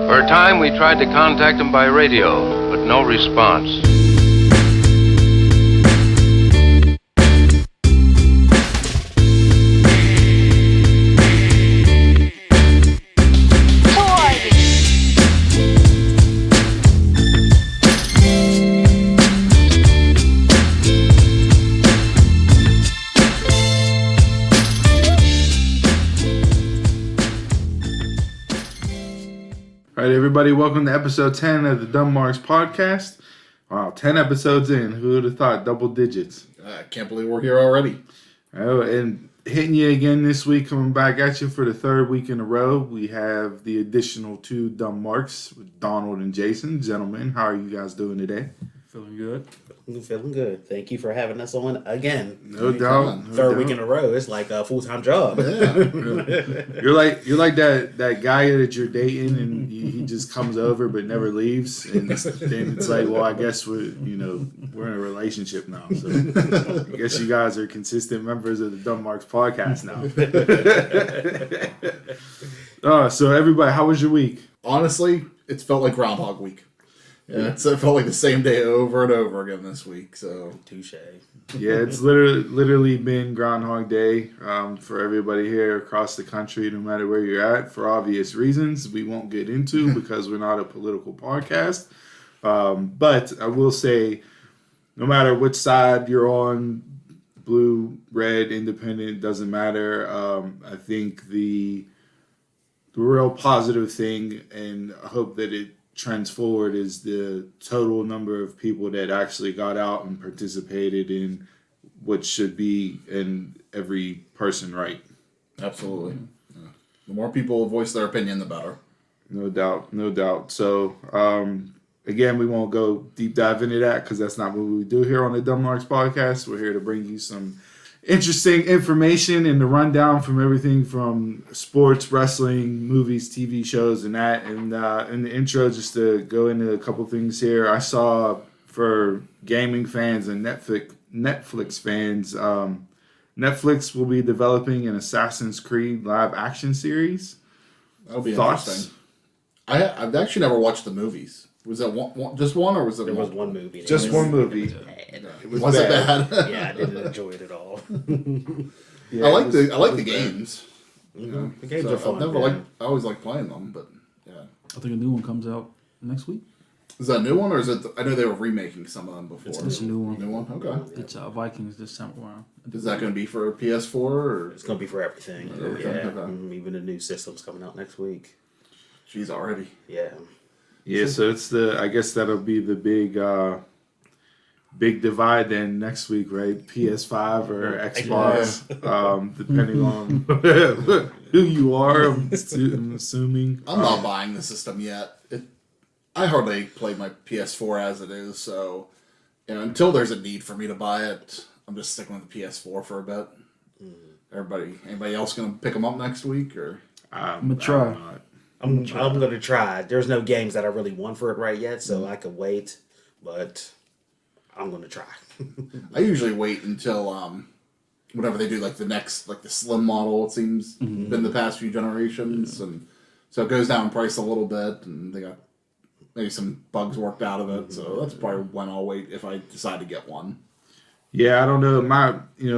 For a time, we tried to contact him by radio, but no response. All right, everybody, welcome to episode 10 of the Dumb Marks podcast. Wow, 10 episodes in. Who would have thought? Double digits. I can't believe we're here already. Oh, and hitting you again this week, coming back at you for the third week in a row. We have the additional two Dumb Marks with Donald and Jason. Gentlemen, how are you guys doing today? Feeling good. Feeling good. Thank you for having us on again. No doubt. Third week in a row. It's like a full-time job. Yeah. You're like that guy that you're dating and he just comes over but never leaves, and then it's like, well, I guess we're in a relationship now. So I guess you guys are consistent members of the Dumb Marks podcast now. So everybody, how was your week? Honestly, it's felt like Groundhog Week. Yeah, it felt like the same day over and over again this week. So Touche. Yeah, it's literally been Groundhog Day for everybody here across the country, no matter where you're at, for obvious reasons we won't get into because we're not a political podcast. But I will say, no matter which side you're on, blue, red, independent, doesn't matter. I think the real positive thing, and I hope that it trends forward, is the total number of people that actually got out and participated in what should be in every person right. absolutely. Yeah. The more people voice their opinion, the better. No doubt. So, again, we won't go deep dive into that because that's not what we do here on the Dumb Marks podcast. We're here to bring you some interesting information and the rundown from everything from sports, wrestling, movies, TV shows, and that. And in the intro, just to go into a couple things here, I saw for gaming fans and Netflix fans, Netflix will be developing an Assassin's Creed live action series. That'll be Thoughts? interesting. I've actually never watched the movies. Was that just one, or was it? There was one movie. Just one movie. It was it bad. bad? Yeah, I didn't enjoy it at all. Yeah, I like it was the bad. games. Mm-hmm. The games So are fun. I always like playing them, but yeah. I think a new one comes out next week. Is that a new one, or is it? I know they were remaking some of them before. It's a new one. New one, okay. It's Vikings this time around. Is that going to be for PS4 or? It's going to be for everything. Okay, Yeah. okay. Even the new system's coming out next week. Jeez, already. Yeah. Yeah, so it's I guess that'll be the big divide then next week, right? PS5 or Xbox, depending on who you are. I'm assuming. I'm not buying the system yet. I hardly play my PS4 as it is, so until there's a need for me to buy it, I'm just sticking with the PS4 for a bit. Anybody else gonna pick them up next week, or? I'm gonna try. I'm going to try. There's no games that I really want for it right yet, so I could wait, but I'm going to try. I usually wait until whenever they do like the next, like the slim model. It seems been the past few generations, and so it goes down in price a little bit, and they got maybe some bugs worked out of it. So that's probably when I'll wait if I decide to get one. Yeah, I don't know.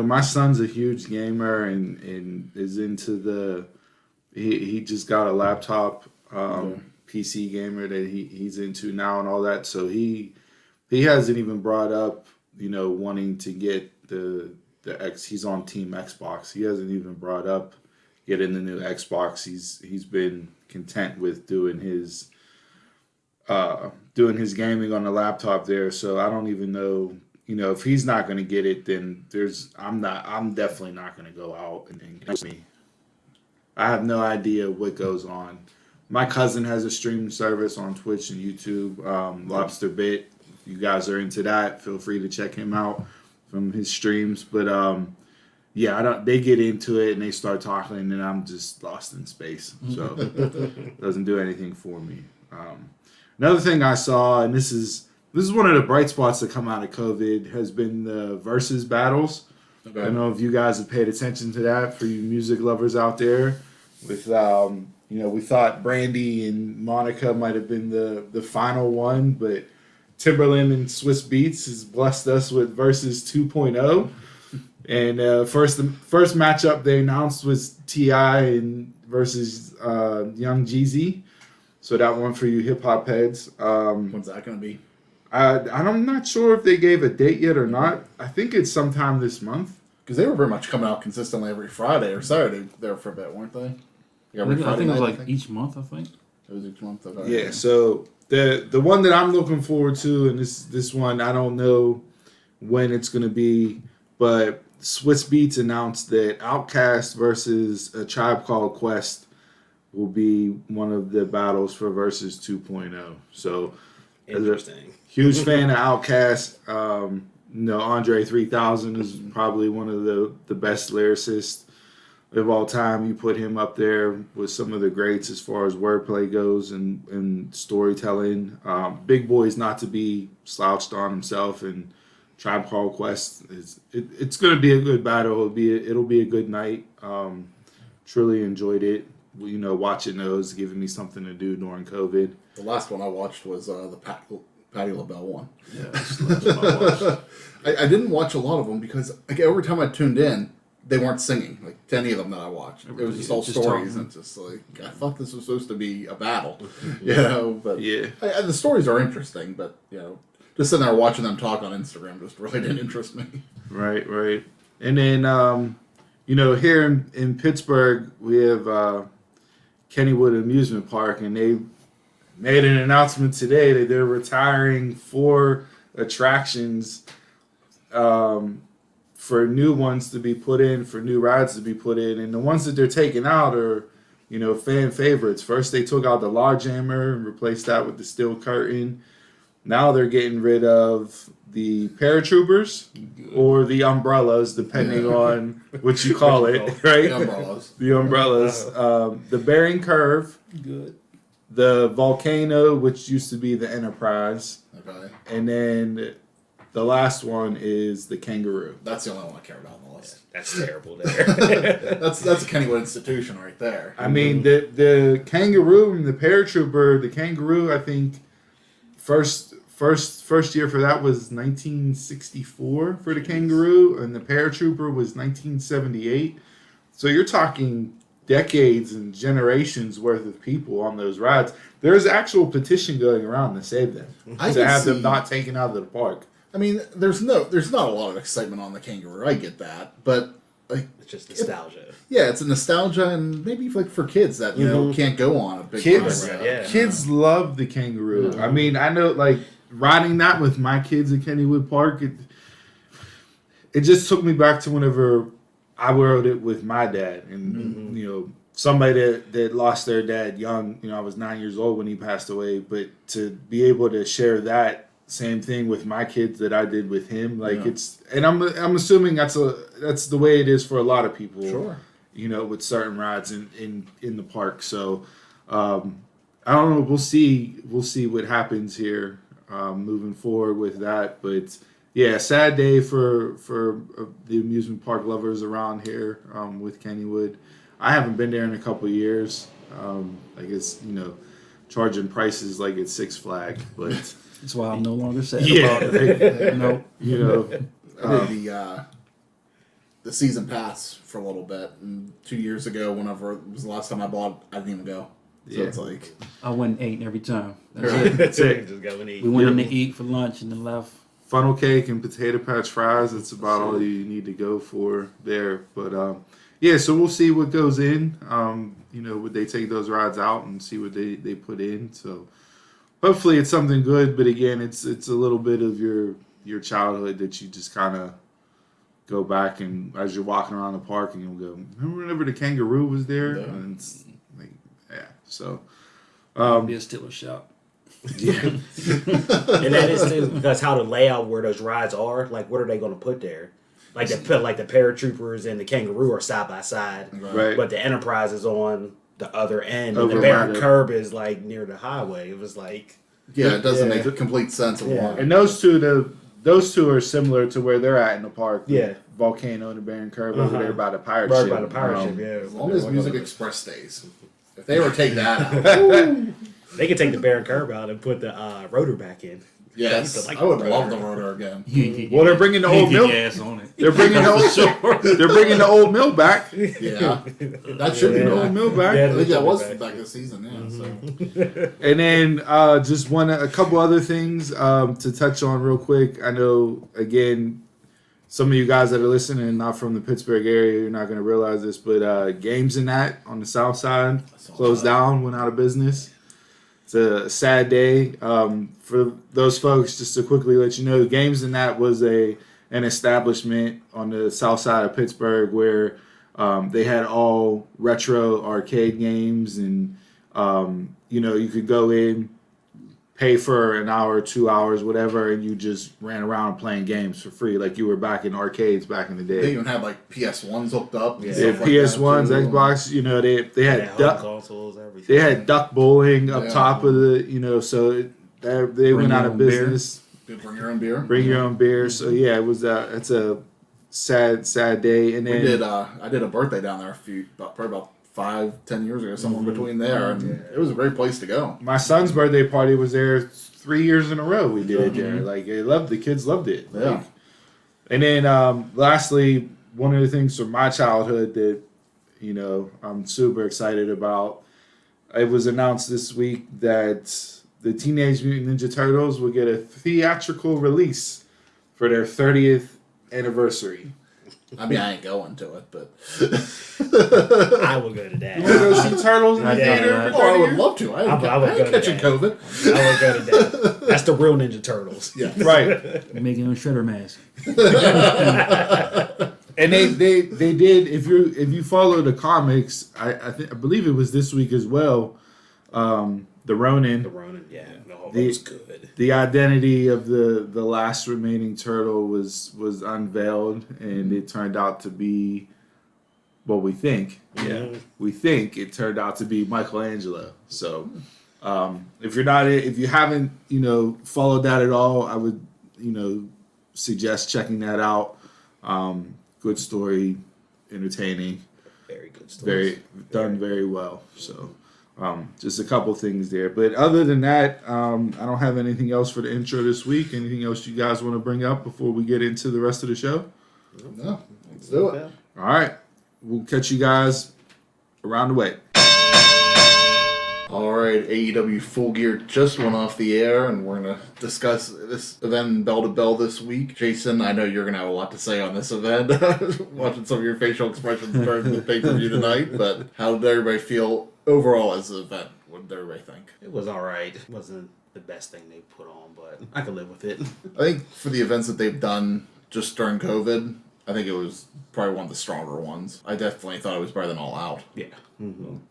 My son's a huge gamer and is into the. He just got a laptop PC gamer that he's into now and all that. So he hasn't even brought up wanting to get the X. He's on Team Xbox. He hasn't even brought up getting the new Xbox. He's been content with doing his gaming on the laptop there. So I don't even know. If he's not going to get it, then I'm definitely not going to go out and get me. I have no idea what goes on. My cousin has a streaming service on Twitch and YouTube, Lobster Bit. If you guys are into that, feel free to check him out from his streams. But they get into it and they start talking, and then I'm just lost in space. So it doesn't do anything for me. Another thing I saw, and this is one of the bright spots that come out of COVID, has been the versus battles. Okay. I don't know if you guys have paid attention to that, for you music lovers out there, with we thought Brandy and Monica might have been the final one, but Timberland and Swiss Beats has blessed us with Versus 2.0. And first matchup they announced was T.I. and versus Young Jeezy. So that one for you hip hop heads. When's that going to be? I'm not sure if they gave a date yet or not. I think it's sometime this month. Because they were very much coming out consistently every Friday or Saturday there for a bit, weren't they? I think it was like each month, I think. It was each month. Okay. Yeah, so the one that I'm looking forward to, and this one, I don't know when it's going to be, but Swiss Beats announced that Outkast versus A Tribe Called Quest will be one of the battles for Versus 2.0. So, Interesting. Huge fan of Outkast. Andre 3000 is probably one of the best lyricists of all time. You put him up there with some of the greats as far as wordplay goes and storytelling. Big Boy's not to be slouched on himself, and Tribe Called Quest it's going to be a good battle. It'll be a good night. Truly enjoyed it. Watching those, giving me something to do during COVID. The last one I watched was the Patti LaBelle one. Yeah, that's what I watched. I didn't watch a lot of them because every time I tuned in, they weren't singing. Like to any of them that I watched, it was just all stories and just like I thought this was supposed to be a battle, But yeah, the stories are interesting, but just sitting there watching them talk on Instagram just really didn't interest me. Right. And then here in Pittsburgh we have Kennywood Amusement Park, and they made an announcement today that they're retiring 4 attractions for new ones to be put in, for new rides to be put in. And the ones that they're taking out are, fan favorites. First, they took out the Law Jammer and replaced that with the Steel Curtain. Now they're getting rid of the Paratroopers or the Umbrellas, depending on what you call it, right? The Umbrellas. The Bearing Curve. Good. The Volcano, which used to be the Enterprise. Okay. And then the last one is the Kangaroo. That's the only one I care about on the list. That's terrible there. that's a Kennywood institution right there. I mean, the Kangaroo and the Paratrooper, the Kangaroo, I think, first year for that was 1964 for the Kangaroo, and the Paratrooper was 1978. So you're talking decades and generations worth of people on those rides. There's actual petition going around to save them, to have them not taken out of the park. I mean, there's not a lot of excitement on the Kangaroo. I get that, but it's just nostalgia. It's a nostalgia, and maybe for kids that can't go on a big Kids love the Kangaroo. I mean, I know riding that with my kids at Kennywood Park. It just took me back to whenever I rode it with my dad, and somebody that lost their dad young. I was 9 years old when he passed away, but to be able to share that same thing with my kids that I did with him, it's, and I'm assuming that's the way it is for a lot of people. Sure. With certain rides in the park. So I don't know. We'll see what happens here moving forward with that, but. Yeah, sad day for the amusement park lovers around here with Kennywood. I haven't been there in a couple of years. I guess charging prices like it's Six Flags, but that's why I'm no longer sad about it. I did the season pass for a little bit, and 2 years ago, whenever it was the last time I bought, I didn't even go. So it's like I went and ate every time. That's it. Just go and eat. We went in to eat for lunch and then left. Funnel cake and potato patch fries. That's about all you need to go for there. But so we'll see what goes in. Would they take those rides out and see what they put in? So hopefully it's something good. But again, it's a little bit of your childhood that you just kind of go back, and as you're walking around the park and you'll go, remember whenever the Kangaroo was there? Yeah. And it's so Be a Steelers shop. yeah. And that is too, because how the layout where those rides are, what are they going to put there? The Paratroopers and the Kangaroo are side by side, Right. but the Enterprise is on the other end, and Over the Bear by Curb is near the highway. It was it doesn't make complete sense of why. And those two are similar to where they're at in the park. Yeah. Volcano and the Bear Curb over there by the pirate right ship. by the pirate ship. As long as Music Express stays. If they were to take that out, They could take the Baron curb out and put the rotor back in. yes, Like I would rotor. love the rotor again. Well, they're bringing the old mill. Gas on it. They're bringing the old. They're bringing the old mill back. Yeah, that should be The back. old mill back. Yeah, I think that was back. back this season. Yeah, so And then just a couple other things to touch on real quick. I know, again, some of you guys that are listening, not from the Pittsburgh area, you're not going to realize this, but Games and That on the south side closed down, went out of business. It's a sad day. For those folks, just to quickly let you know, Games and That was an establishment on the south side of Pittsburgh where they had all retro arcade games, and you could go in, pay for an hour, 2 hours, whatever, and you just ran around playing games for free, like you were back in arcades back in the day. they even had like PS1s hooked up. They had PS1s, Xbox. They had duck, consoles, everything. they had duck bowling up Yeah. top of the, so they went out of business. Dude, bring your own beer. Bring your own beer. So yeah, it was it's a sad day. And then We did. I did a birthday down there probably about 5-10 years ago, somewhere between there, and it was a great place to go. my son's birthday party was there 3 years in a row. We did it there. Like the kids loved it. Yeah. Like, and then lastly, one of the things from my childhood that I'm super excited about. It was announced this week that the Teenage Mutant Ninja Turtles will get a theatrical release for their 30th anniversary. I mean, I ain't going to it, but I will go to that. You want to go see Turtles in the Yeah. theater? oh, I would love to. I I would ain't go to catching that. COVID. I will go to that. That's the real Ninja Turtles. Yeah, Right. Making a shredder mask. And they did. If you follow the comics, I believe it was this week as well. The Ronin, The Ronin, yeah, no, The- that was good. the identity of the last remaining turtle was unveiled, and it turned out to be what we think. We think it turned out to be Michelangelo. So if you haven't followed that at all, I would suggest checking that out. Good story, entertaining, Very good story. very well. So just a couple things there, but other than that, I don't have anything else for the intro this week. Anything else you guys want to bring up before we get into the rest of the show? no, let's do it. All right, we'll catch you guys around the way. All right, AEW Full Gear just went off the air, and we're gonna discuss this event bell to bell this week. Jason, I know you're gonna have a lot to say on this event. Watching some of your facial expressions during the pay per view tonight, but how did everybody feel overall as the event? What did everybody think? It was all right. It wasn't the best thing they put on, but I could live with it. I think for the events that they've done just during COVID, I think it was probably one of the stronger ones. I definitely thought it was better than All Out. Yeah.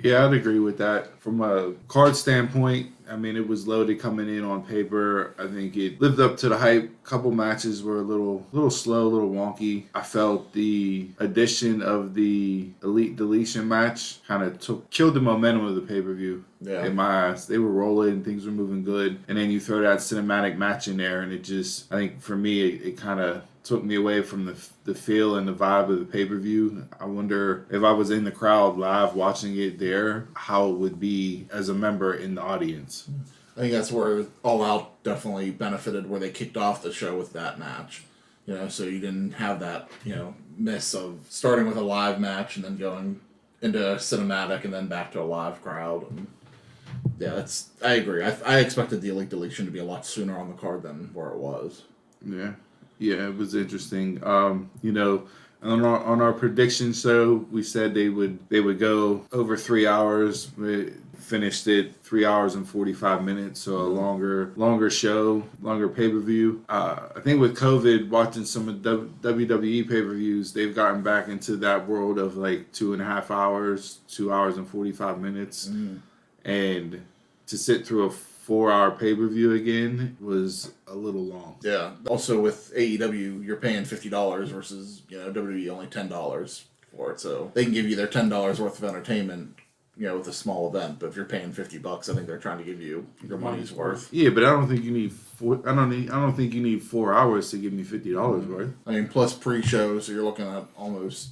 Yeah, I'd agree with that. From a card standpoint, I mean, it was loaded coming in on paper. I think it lived up to the hype. Couple matches were a little slow, a little wonky. I felt the addition of the Elite Deletion match kind of killed the momentum of the pay-per-view. Yeah. In my eyes, they were rolling, things were moving good, and then you throw that cinematic match in there, and it just, I think for me, it kind of took me away from the feel and the vibe of the pay-per-view. I wonder if I was in the crowd live watching it there, how it would be as a member in the audience. I think that's where All Out definitely benefited, where they kicked off the show with that match. So you didn't have that, miss of starting with a live match and then going into a cinematic and then back to a live crowd. And yeah, I agree. I expected the Elite Deletion to be a lot sooner on the card than where it was. Yeah, it was interesting. On our prediction show, we said they would go over 3 hours. We finished it 3 hours and 45 minutes, so a longer show, longer pay-per-view. I think with COVID, watching some of WWE pay-per-views, they've gotten back into that world of like 2.5 hours, 2 hours and 45 minutes. And to sit through a 4-hour pay-per-view again was a little long. Yeah. Also with AEW, you're paying $50 versus WWE only $10 for it, so they can give you their $10 worth of entertainment, with a small event. But if you're paying $50, I think they're trying to give you your money's worth. Yeah, but I don't think you need I don't think you need 4 hours to give me $50 worth. I mean, plus pre-show, so you're looking at almost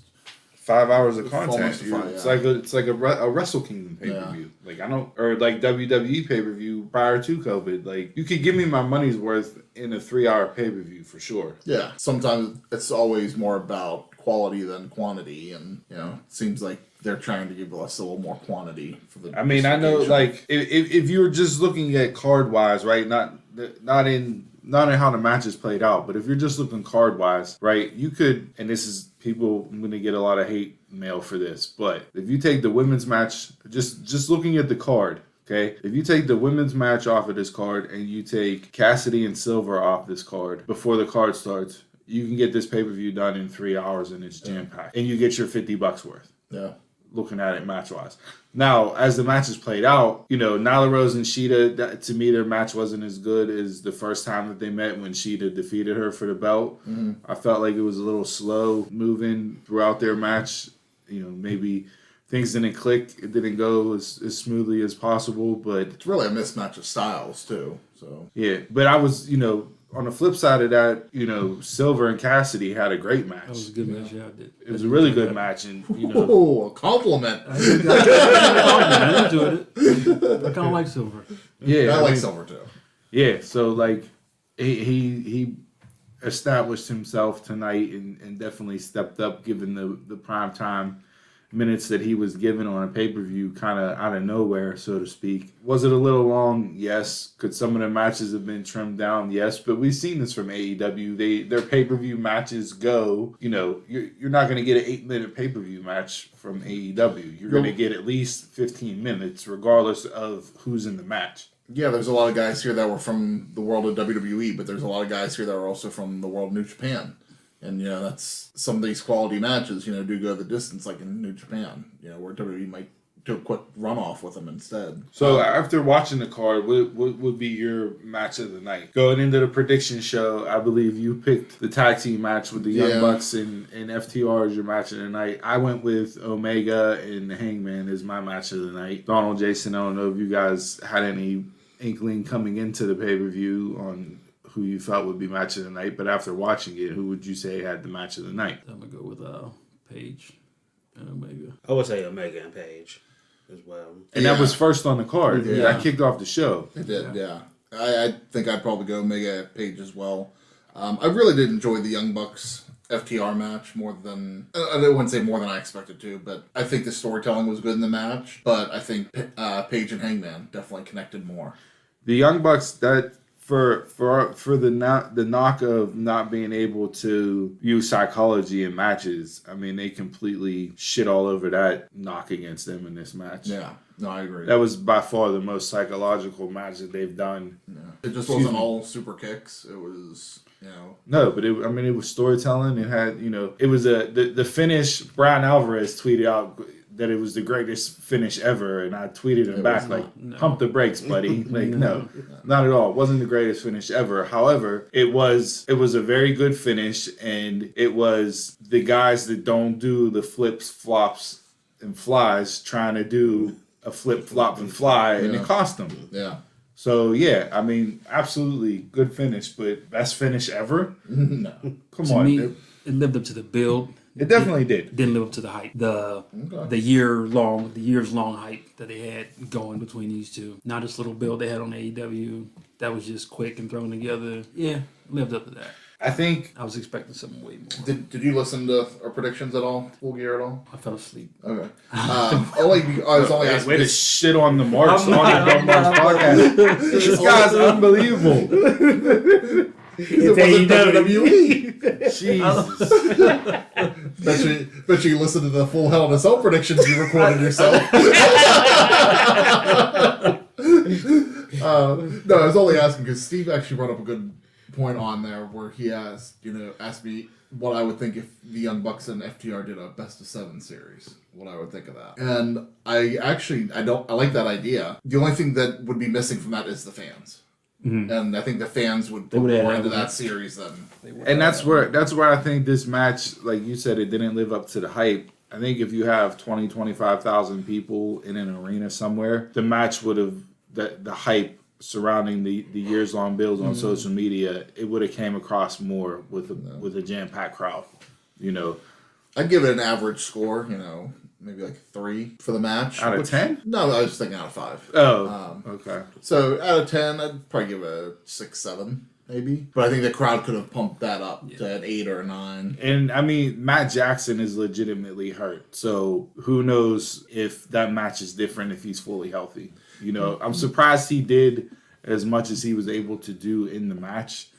5 hours of content. Almost 5, It's like a Wrestle Kingdom pay per view. Like or like WWE pay per view prior to COVID. Like you could give me my money's worth in a 3-hour pay per view for sure. Yeah, sometimes it's always more about quality than quantity, and it seems like they're trying to give us a little more quantity for the. I mean, I know like if you're just looking at card wise, right? Not in how the matches played out, but if you're just looking card wise, right? You could, and this is people. I'm gonna get a lot of hate mail for this, but if you take the women's match, just looking at the card. Okay, if you take the women's match off of this card and you take Cassidy and Silver off this card before the card starts, you can get this pay-per-view done in 3 hours and it's jam-packed. And you get your $50 worth. Yeah. Looking at it match-wise. Now, as the matches played out, Nyla Rose and Shida, to me, their match wasn't as good as the first time that they met when Shida defeated her for the belt. Mm-hmm. I felt like it was a little slow moving throughout their match. Maybe things didn't click. It didn't go as smoothly as possible, but it's really a mismatch of styles too. So yeah, but I was, on the flip side of that, Silver and Cassidy had a great match. That was a good match. Yeah, I did. It was a really good match, and a compliment. I enjoyed it. I kind of like Silver. Yeah, I like Silver too. Yeah, so like he established himself tonight and definitely stepped up, given the prime time minutes that he was given on a pay-per-view kind of out of nowhere, so to speak. Was it a little long? Yes. Could some of the matches have been trimmed down? Yes. But we've seen this from AEW. Their pay-per-view matches go, you're not going to get an 8-minute pay-per-view match from AEW. You're going to get at least 15 minutes regardless of who's in the match. Yeah, there's a lot of guys here that were from the world of WWE, but there's a lot of guys here that are also from the world of New Japan. And, that's some of these quality matches, do go the distance, like in New Japan, where WWE might do a quick runoff with them instead. So after watching the card, what would be your match of the night? Going into the prediction show, I believe you picked the tag team match with the Young Bucks and FTR as your match of the night. I went with Omega and Hangman as my match of the night. Donald, Jason, I don't know if you guys had any inkling coming into the pay-per-view on who you felt would be match of the night, but after watching it, who would you say had the match of the night? I'm going to go with Paige and Omega. I would say Omega and Paige as well. And that was first on the card. Yeah. That kicked off the show. It did, yeah. I think I'd probably go Omega Paige as well. I really did enjoy the Young Bucks FTR match more than... I wouldn't say more than I expected to, but I think the storytelling was good in the match, but I think Paige and Hangman definitely connected more. The Young Bucks, that... For the knock of not being able to use psychology in matches, I mean, they completely shit all over that knock against them in this match. Yeah, no, I agree. That was by far the most psychological match that they've done. Yeah. It just wasn't all super kicks. It was, No, but it was storytelling. It had, it was the finish. Brian Alvarez tweeted out that it was the greatest finish ever, and I tweeted him back pump the brakes, buddy. Like, no, not at all. It wasn't the greatest finish ever. However, it was a very good finish, and it was the guys that don't do the flips, flops, and flies trying to do a flip, flop, and fly, and it cost them. Yeah. So, yeah, I mean, absolutely good finish, but best finish ever? No. Come to on. Me, it lived up to the build. It definitely did. Didn't live up to the hype. The years long hype that they had going between these two. Not this little build they had on AEW that was just quick and thrown together. Yeah, lived up to that. I think I was expecting something way more. Did you listen to our predictions at all? Full Gear at all? I fell asleep. Okay. I was only asking. Way to shit on the Marks podcast. This guy's unbelievable. It wasn't WWE. Jesus. Bet you listened to the Full Hell in a Cell predictions you recorded yourself. No, I was only asking because Steve actually brought up a good point on there where he asked me what I would think if the Young Bucks and FTR did a best of 7 series. What I would think of that. And I like that idea. The only thing that would be missing from that is the fans. Mm-hmm. And I think the fans would put more into that series than they would. And that's where I think this match, like you said, it didn't live up to the hype. I think if you have 20, 25,000 people in an arena somewhere, the match would have, the hype surrounding the years-long builds on social media, it would have came across more with a jam-packed crowd. I'd give it an average score, maybe like 3 for the match. Out of 10? No, I was thinking out of 5. Oh, okay. So out of 10, I'd probably give it a 6, 7, maybe. But I think the crowd could have pumped that up to an 8 or a 9. And I mean, Matt Jackson is legitimately hurt, so who knows if that match is different if he's fully healthy. I'm surprised he did as much as he was able to do in the match.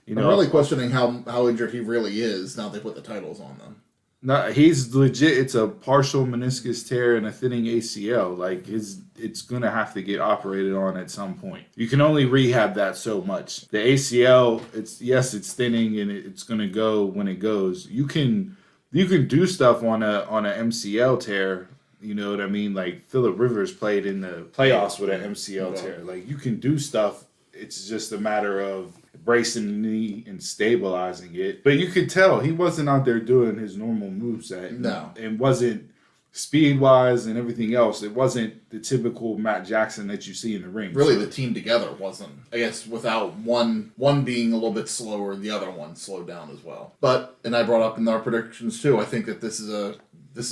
I'm really questioning how injured he really is now they put the titles on them. No, he's legit. It's a partial meniscus tear and a thinning ACL. Like it's gonna have to get operated on at some point. You can only rehab that so much. The ACL, it's thinning and it's gonna go when it goes. You can do stuff on a MCL tear. You know what I mean? Like Phillip Rivers played in the playoffs with an MCL tear. Like you can do stuff. It's just a matter of bracing the knee and stabilizing it. But you could tell he wasn't out there doing his normal moveset. No. And wasn't speed-wise and everything else. It wasn't the typical Matt Jackson that you see in the ring. Really, the team together wasn't. I guess without one being a little bit slower, the other one slowed down as well. But, and I brought up in our predictions too, I think that this is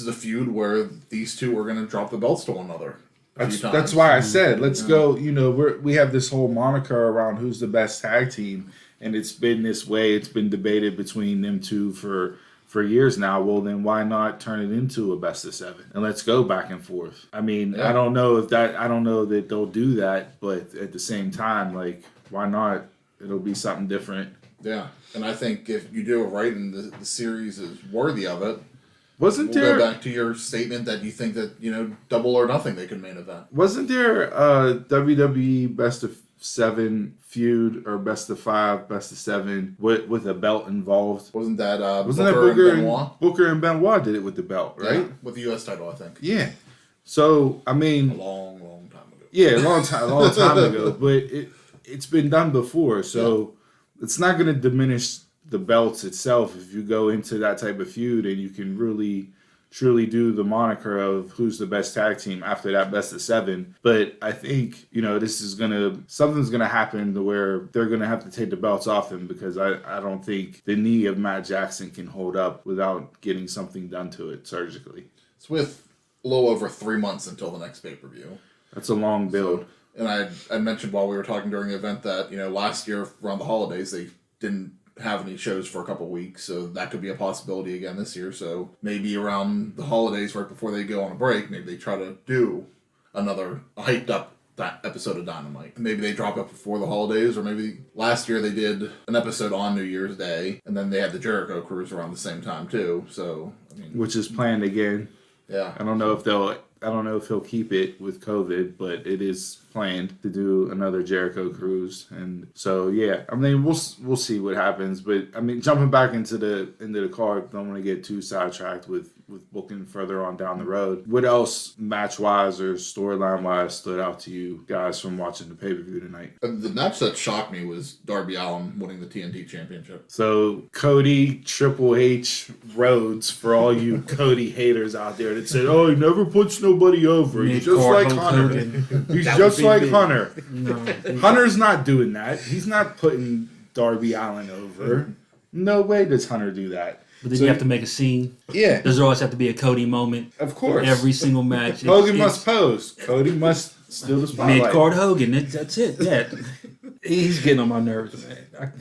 a feud where these two are going to drop the belts to one another. That's why I said, let's go, we have this whole moniker around who's the best tag team, and it's been this way. It's been debated between them two for years now. Well, then why not turn it into a best of 7? And let's go back and forth. I mean, I don't know that they'll do that, but at the same time, like, why not? It'll be something different. Yeah, and I think if you do it right and the series is worthy of it, We'll go back to your statement that you think that, Double or Nothing they could main event. Wasn't there a WWE Best of 7 feud or Best of 5, Best of 7 with a belt involved? Wasn't that Booker and Benoit? Booker and Benoit did it with the belt, right? Yeah, with the U.S. title, I think. Yeah. So, I mean... A long time ago. Yeah, a long time ago. But it's been done before, so it's not going to diminish the belts itself if you go into that type of feud and you can really truly do the moniker of who's the best tag team after that best of 7. But I think something's gonna happen to where they're gonna have to take the belts off them, because I don't think the knee of Matt Jackson can hold up without getting something done to it surgically. It's with a little over 3 months until the next pay-per-view. That's a long build. So, and I mentioned while we were talking during the event that last year around the holidays they didn't have any shows for a couple of weeks, so that could be a possibility again this year. So maybe around the holidays, right before they go on a break, maybe they try to do another hyped up episode of Dynamite. Maybe they drop it before the holidays, or maybe last year they did an episode on New Year's Day, and then they had the Jericho Cruise around the same time too. So which is planned again. Yeah, I don't know if he'll keep it with COVID, but it is planned to do another Jericho Cruise, and so we'll see what happens. But jumping back into the card, don't want to get too sidetracked with booking further on down the road. What else match wise or storyline wise stood out to you guys from watching the pay-per-view tonight? The match that shocked me was Darby Allin winning the TNT Championship. So Cody Triple H Rhodes, for all you Cody haters out there that said, "Oh, he never puts nobody over. He's just like Hunter. He's just like Hunter." No. Hunter's not doing that. He's not putting Darby Allin over. No way does Hunter do that. But then you have to make a scene. Yeah. There's always have to be a Cody moment. Of course. Every single match. Hogan must pose. Cody must steal the spotlight. Mid-card Hogan. That's it. Yeah. He's getting on my nerves, man.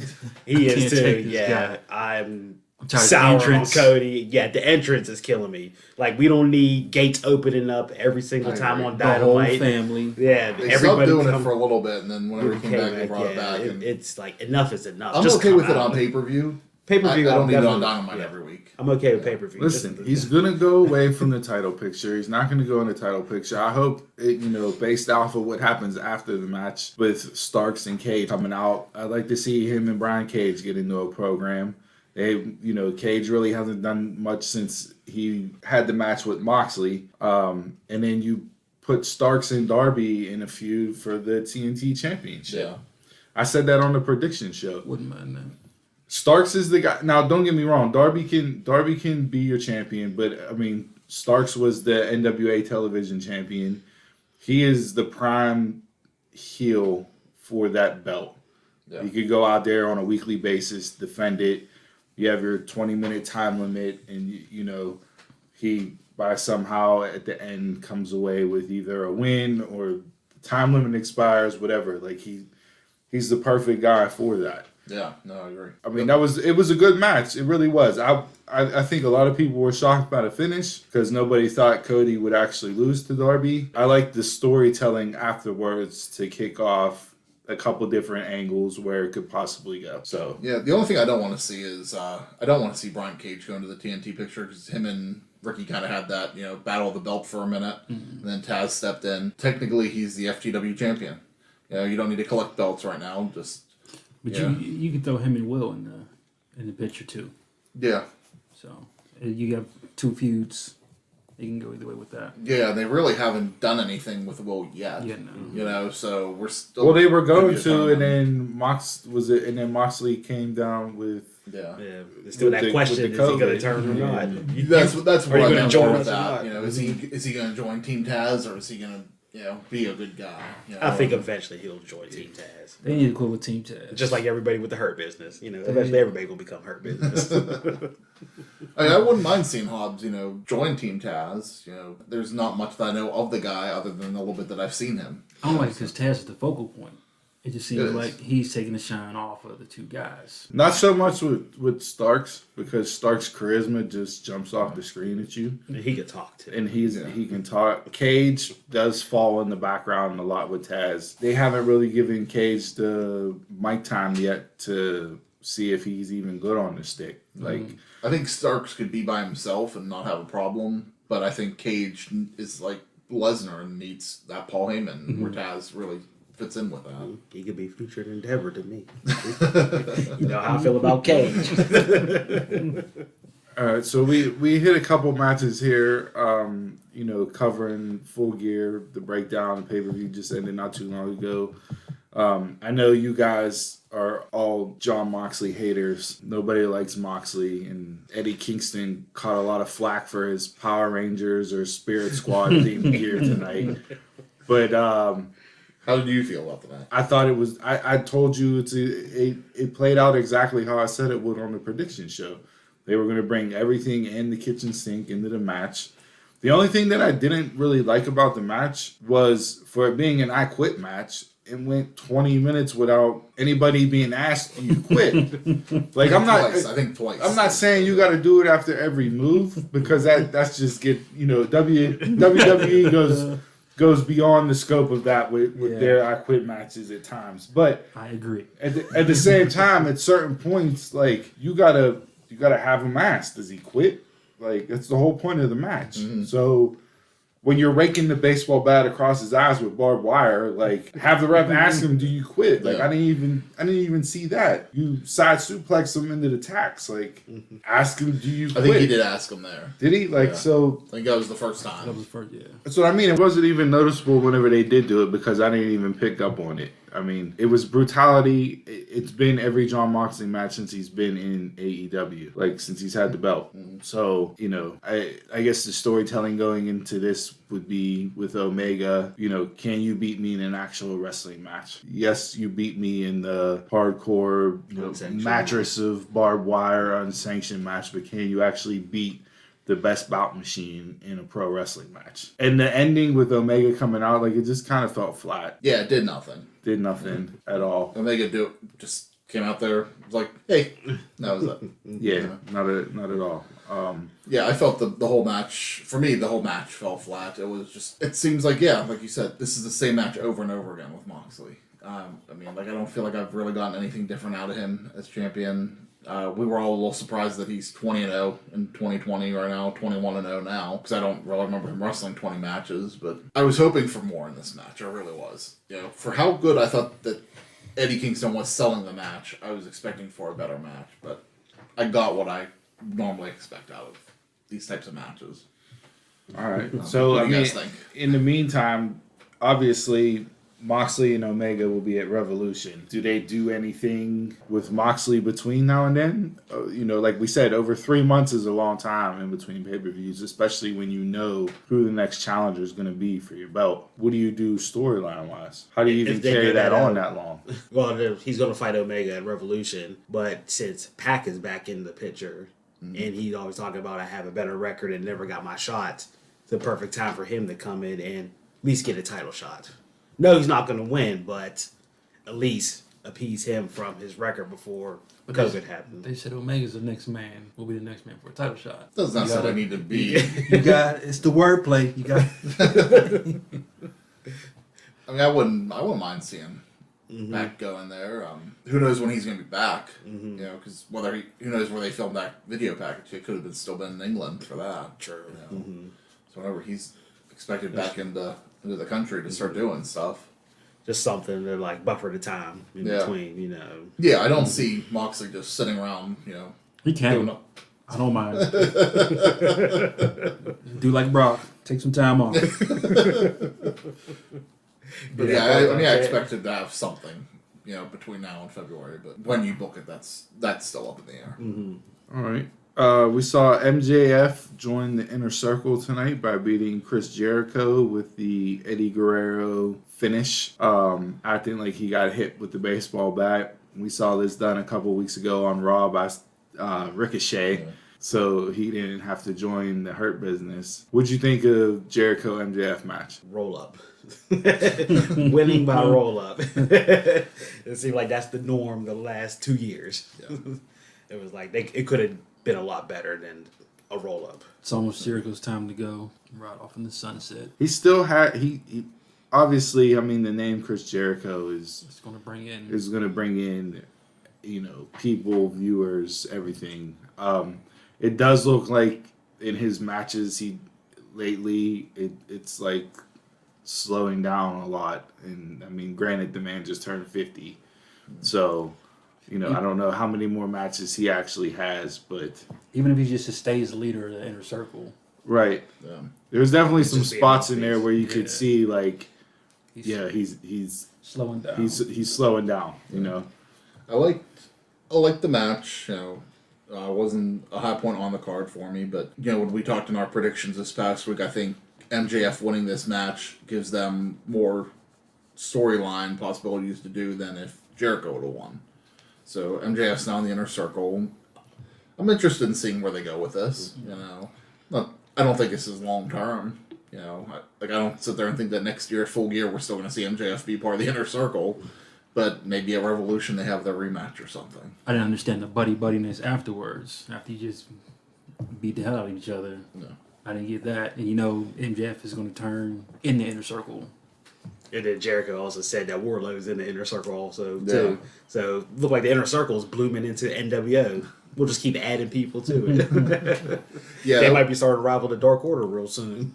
He is too. Yeah. I'm sour on Cody. Yeah, the entrance is killing me. Like, we don't need gates opening up every single time on Dynamite. The whole family. Yeah, they stopped doing it for a little bit, and then whenever he came back, they brought it back. It's like, enough is enough. I'm okay with it on pay-per-view. Pay-per-view, I don't need it on Dynamite every week. I'm okay with pay-per-view. Listen, he's gonna go away from the title picture. He's not gonna go in the title picture. I hope based off of what happens after the match with Starks and Cage coming out, I'd like to see him and Brian Cage get into a program. Cage really hasn't done much since he had the match with Moxley. And then you put Starks and Darby in a feud for the TNT Championship. Yeah. I said that on the prediction show. Wouldn't mind that. Starks is the guy. Now, don't get me wrong. Darby can be your champion, but Starks was the NWA television champion. He is the prime heel for that belt. Yeah. He could go out there on a weekly basis, defend it. you have your 20-minute time limit, and you know he by somehow at the end comes away with either a win or the time limit expires, whatever. Like he's the perfect guy for that. Yeah, no, I agree. I mean, it was a good match. It really was. I think a lot of people were shocked by the finish because nobody thought Cody would actually lose to Darby. I like the storytelling afterwards to kick off a couple different angles where it could possibly go. So yeah, the only thing I don't want to see is I don't want to see Brian Cage go into the TNT picture because him and Ricky kind of had that battle of the belt for a minute, and then Taz stepped in. Technically, he's the FTW champion. You don't need to collect belts right now. But you can throw him and Will in the picture too. Yeah. So you got 2 feuds. You can go either way with that. Yeah, they really haven't done anything with Will yet. Yeah, no. So we're still. Well, they were going to, and then Moxley came down with. Yeah. There's still that question: is he going to turn or not? That's what I meant join with us that. or not? Is he going to join Team Taz, or is he going to be a good guy? I think eventually he'll join Team Taz. They need to quit with Team Taz. Just like everybody with the Hurt Business. Eventually everybody will become Hurt Business. I wouldn't mind seeing Hobbs, join Team Taz. There's not much that I know of the guy other than a little bit that I've seen him. I don't like because Taz is the focal point. It just seems like he's taking the shine off of the 2 guys. Not so much with Starks, because Starks' charisma just jumps off the screen at you. And he can talk too. And he can talk. Cage does fall in the background a lot with Taz. They haven't really given Cage the mic time yet to see if he's even good on the stick. I think Starks could be by himself and not have a problem, but I think Cage is like Lesnar and needs that Paul Heyman where Taz really fits in with that. He could be featured in Endeavor to me. You know how I feel about Cage. All right, so we hit a couple matches here, covering Full Gear, the breakdown, the pay-per-view just ended not too long ago. I know you guys are all John Moxley haters. Nobody likes Moxley, and Eddie Kingston caught a lot of flack for his Power Rangers or Spirit Squad themed gear tonight. But how did you feel about the match? I thought it was. I told you it played out exactly how I said it would on the prediction show. They were going to bring everything in the kitchen sink into the match. The only thing that I didn't really like about the match was for it being an I Quit match. It went 20 minutes without anybody being asked, "Do you quit?" I think twice. I'm not saying you got to do it after every move because that's just WWE goes beyond the scope of that with their I Quit matches at times. But I agree. At the same time, at certain points, like you gotta have him asked, does he quit? Like that's the whole point of the match. Mm-hmm. So when you're raking the baseball bat across his eyes with barbed wire, like have the ref ask him, "Do you quit?" Like I didn't even see that. You side suplex him into the tacks. Like ask him, "Do you quit?" I think he did ask him there. Did he? So I think that was the first time. That was the first, yeah. That's what I mean. It wasn't even noticeable whenever they did do it because I didn't even pick up on it. I mean, it was brutality. It's been every John Moxley match since he's been in AEW, like since he's had the belt. Mm-hmm. So, I guess the storytelling going into this would be with Omega, can you beat me in an actual wrestling match? Yes, you beat me in the hardcore mattress of barbed wire unsanctioned match, but can you actually beat the best bout machine in a pro wrestling match? And the ending with Omega coming out, like it just kind of felt flat. Yeah, it did nothing. Did nothing at all. Omega just came out there, was like, "Hey," that was it. Yeah, not at all. I felt the whole match. For me, the whole match fell flat. It was just. It seems like like you said, this is the same match over and over again with Moxley. I don't feel like I've really gotten anything different out of him as champion. We were all a little surprised that he's 20-0 in 2020 right now, 21-0 now, because I don't really remember him wrestling 20 matches, but I was hoping for more in this match. I really was. For how good I thought that Eddie Kingston was selling the match, I was expecting for a better match, but I got what I normally expect out of these types of matches. All right. So, what do you guys think? In the meantime, obviously, Moxley and Omega will be at Revolution. Do they do anything with Moxley between now and then? Like we said, over 3 months is a long time in between pay-per-views, especially when you know who the next challenger is going to be for your belt. What do you do storyline-wise? How do you even carry that on that long? Well, he's going to fight Omega at Revolution, but since Pac is back in the picture, and he's always talking about I have a better record and never got my shot, it's the perfect time for him to come in and at least get a title shot. No, he's not going to win, but at least appease him from his record before COVID happened. They said Omega's the next man. Will be the next man for a title shot. Doesn't necessarily need to be. You got it's the wordplay. You got. I mean, I wouldn't mind seeing Mac go in there. Who knows when he's going to be back? You know, because who knows where they filmed that video package? It could have still been in England for that. Sure. You know? So whenever he's expected back into the country to start doing stuff. Just something to like buffer the time in between, you know. Yeah, I don't see Moxley just sitting around, you know. He can. I don't mind. Do like Brock. Take some time off. But I expected to have something, you know, between now and February. But when you book it, that's still up in the air. All right. We saw MJF join the Inner Circle tonight by beating Chris Jericho with the Eddie Guerrero finish, acting like he got hit with the baseball bat. We saw this done a couple weeks ago on Raw by Ricochet, so he didn't have to join the Hurt Business. What'd you think of Jericho MJF match? Roll up. Winning by roll up. It seemed like that's the norm the last 2 years. Yeah. It was like it could have been a lot better than a roll up. It's almost Jericho's time to go right off in the sunset. He still had he obviously. I mean, the name Chris Jericho is going to bring in, you know, people, viewers, everything. It does look like in his matches it's like slowing down a lot. And I mean, granted, the man just turned 50, so. You know, I don't know how many more matches he actually has, but... Even if he just stays leader of the Inner Circle. Right. Yeah. There's definitely some spots in there where you could see, like... He's slowing down. He's slowing down, you know. I liked the match, you know. Wasn't a high point on the card for me, but, you know, when we talked in our predictions this past week, I think MJF winning this match gives them more storyline possibilities to do than if Jericho would have won. So MJF's now in the Inner Circle. I'm interested in seeing where they go with this. You know, I don't think this is long term. You know, I don't sit there and think that next year at Full Gear we're still going to see MJF be part of the Inner Circle. But maybe at Revolution they have their rematch or something. I didn't understand the buddiness afterwards. After you just beat the hell out of each other. No. I didn't get that. And you know, MJF is going to turn in the Inner Circle. And then Jericho also said that Wardlow's in the Inner Circle also, too. So, look like the Inner Circle is blooming into NWO. We'll just keep adding people to it. They might be starting to rival the Dark Order real soon.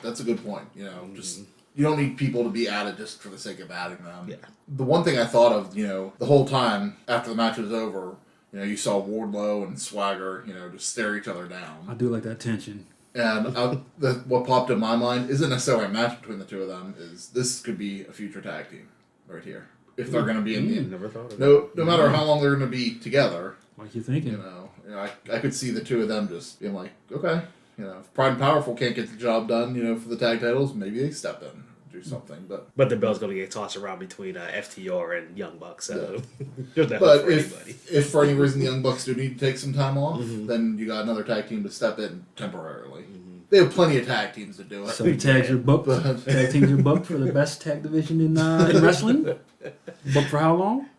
That's a good point. You know, just you don't need people to be added just for the sake of adding them. Yeah. The one thing I thought of, you know, the whole time after the match was over, you know, you saw Wardlow and Swagger, you know, just stare each other down. I do like that tension. And what popped in my mind isn't necessarily a match between the two of them. Is this could be a future tag team right here if they're going to be in the never thought of no matter how long they're going to be together. Like you thinking? You know, I could see the two of them just being like, okay, you know, if Pride and Powerful can't get the job done, you know, for the tag titles, maybe they step in. Do something, but the belt's going to get tossed around between FTR and Young Bucks. So, but if for any reason the Young Bucks do need to take some time off, then you got another tag team to step in temporarily. They have plenty of tag teams to do it. So tags are booked. Tag teams are booked for the best tag division in wrestling. Booked for how long?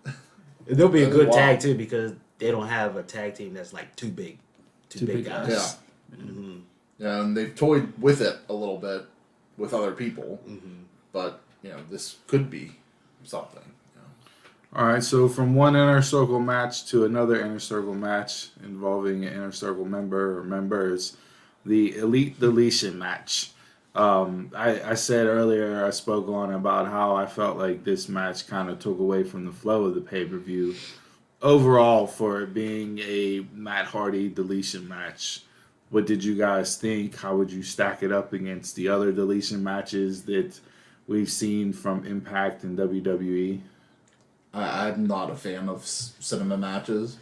There'll be a good tag too because they don't have a tag team that's like too big guys. Yeah, yeah, and they've toyed with it a little bit with other people. But, you know, this could be something. You know. All right, so from one Inner Circle match to another Inner Circle match involving an Inner Circle member or members, the Elite Deletion match. I said earlier, I spoke on about how I felt like this match kind of took away from the flow of the pay-per-view. Overall, for it being a Matt Hardy deletion match, what did you guys think? How would you stack it up against the other deletion matches that we've seen from Impact and WWE? I'm not a fan of cinema matches.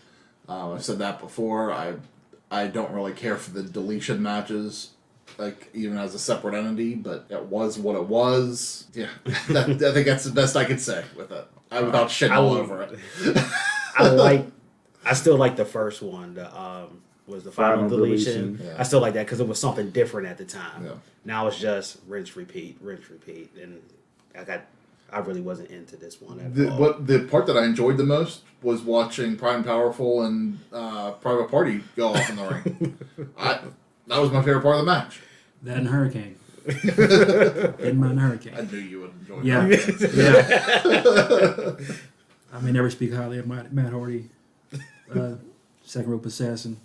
I've said that before. I don't really care for the deletion matches, like even as a separate entity, but it was what it was. Yeah, I think that's the best I could say with it. without shitting all over it. I still like the first one. Was the final deletion. Yeah. I still like that because it was something different at the time. Yeah. Now it's just rinse, repeat, and I really wasn't into this one at all. The part that I enjoyed the most was watching Pride and Powerful and Private Party go off in the ring. That was my favorite part of the match. That and Hurricane. Didn't mind Hurricane. I knew you would enjoy that. Yeah. I may never speak highly of Matt Hardy. Second rope assassin.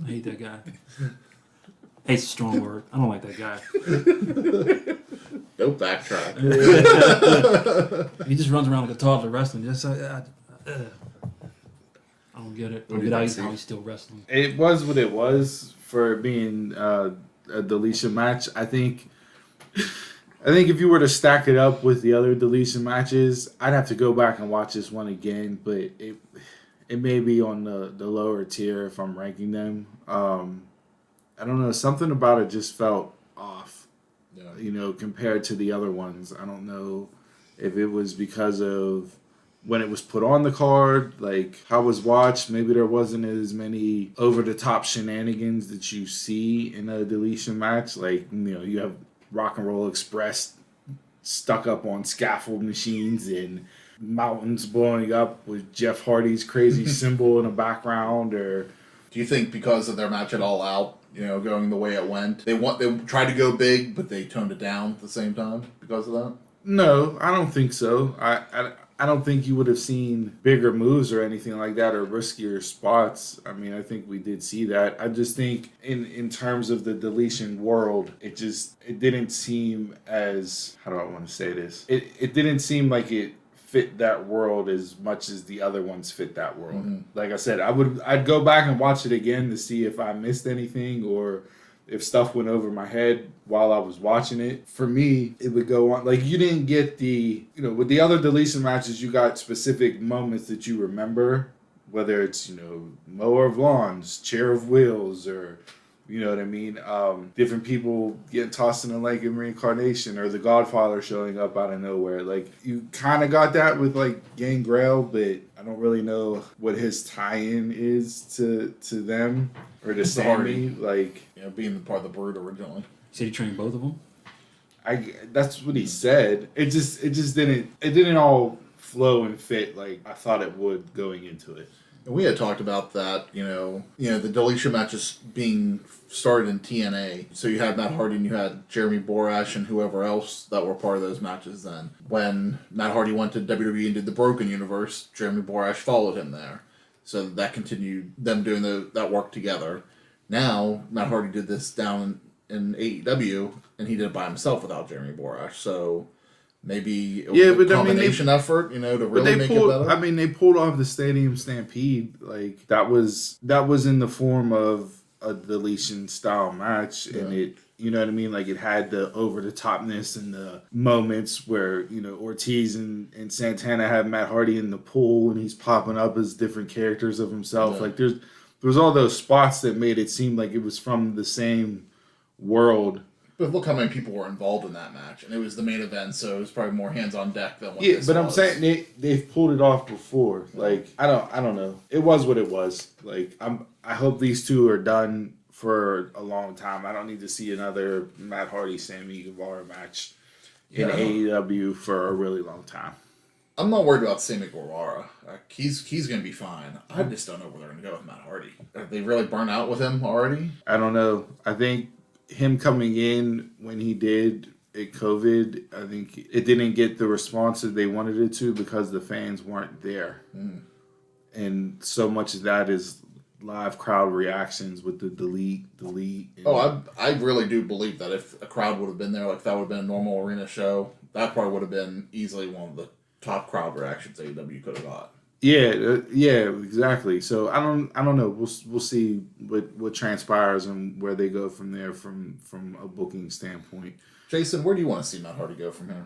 I hate that guy. Hate's a strong word. I don't like that guy. Don't backtrack. He just runs around like a toddler wrestling. I don't get it. I don't get how he's still wrestling. It was what it was for being a deletion match. I think if you were to stack it up with the other deletion matches, I'd have to go back and watch this one again. But it may be on the lower tier if I'm ranking them. I don't know. Something about it just felt off, compared to the other ones. I don't know if it was because of when it was put on the card, like how it was watched. Maybe there wasn't as many over-the-top shenanigans that you see in a deletion match. Like, you have Rock and Roll Express stuck up on scaffold machines and mountains blowing up with Jeff Hardy's crazy symbol in the background. Or do you think because of their match at All Out, going the way it went, they tried to go big, but they toned it down at the same time because of that? No, I don't think so. I don't think you would have seen bigger moves or anything like that or riskier spots. I mean, I think we did see that. I just think in terms of the deletion world, it didn't seem as, how do I want to say this? It didn't seem like it fit that world as much as the other ones fit that world. Mm-hmm. Like I said, I'd go back and watch it again to see if I missed anything or if stuff went over my head while I was watching it. For me, it would go on. Like, you didn't get with the other deletion matches, you got specific moments that you remember, whether it's, mower of lawns, chair of wheels, or, you know what I mean? Different people getting tossed in the lake in reincarnation, or the Godfather showing up out of nowhere. Like, you kind of got that with, like, Gangrel, but I don't really know what his tie-in is to them or to Sammy. Like, being part of the Brood originally. You said he trained both of them? That's what he said. It just didn't all flow and fit like I thought it would going into it. And we had talked about that, the deletion matches being started in TNA. So you had Matt Hardy and you had Jeremy Borash and whoever else that were part of those matches then. When Matt Hardy went to WWE and did the Broken Universe, Jeremy Borash followed him there. So that continued them doing that work together. Now, Matt Hardy did this down in AEW, and he did it by himself without Jeremy Borash. So maybe it was a combination effort, to really make it better. I mean, they pulled off the Stadium Stampede. Like, that was in the form of a deletion style match, and it, you know what I mean? Like, it had the over-the-topness and the moments where, Ortiz and Santana have Matt Hardy in the pool, and he's popping up as different characters of himself. Yeah. Like, there was all those spots that made it seem like it was from the same world. But look how many people were involved in that match, and it was the main event, so it was probably more hands on deck than what this was. I'm saying they've pulled it off before. Like, I don't know. It was what it was. Like, I hope these two are done for a long time. I don't need to see another Matt Hardy Sammy Guevara match in AEW for a really long time. I'm not worried about Sammy Guevara. He's going to be fine. I just don't know where they're going to go with Matt Hardy. Are they really burnt out with him already? I don't know. I think him coming in when he did at COVID, I think it didn't get the response that they wanted it to because the fans weren't there. Mm. And so much of that is live crowd reactions with the delete. I really do believe that if a crowd would have been there, like that would have been a normal arena show, that probably would have been easily one of the top crowd reactions AEW could have got. Yeah, exactly. So I don't know. We'll see what transpires and where they go from there from a booking standpoint. Jason, where do you want to see Matt Hardy go from here?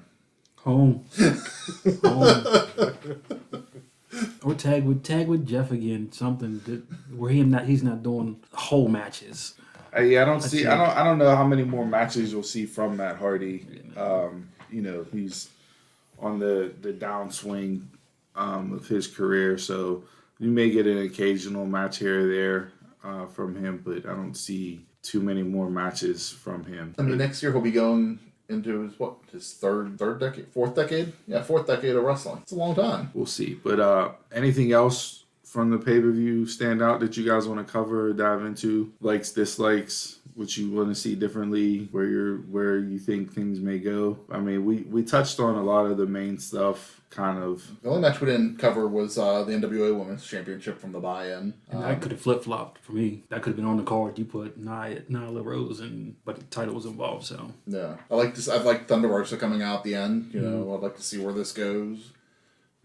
Home. Or tag with Jeff again. Something where he's not doing whole matches. I don't know how many more matches you'll see from Matt Hardy. He's on the downswing of his career. So you may get an occasional match here or there from him, but I don't see too many more matches from him. I mean, next year he'll be going into his third decade, fourth decade? Yeah, fourth decade of wrestling. It's a long time. We'll see. But anything else from the pay-per-view stand out that you guys want to cover or dive into? Likes, dislikes, what you want to see differently, where you think things may go? I mean, we touched on a lot of the main stuff, kind of. The only match we didn't cover was the NWA Women's Championship from the buy-in. And that could have flip-flopped for me. That could have been on the card. You put Nyla Rose, but the title was involved, so. Yeah. I like Thunder Rosa coming out at the end. You know, I'd like to see where this goes.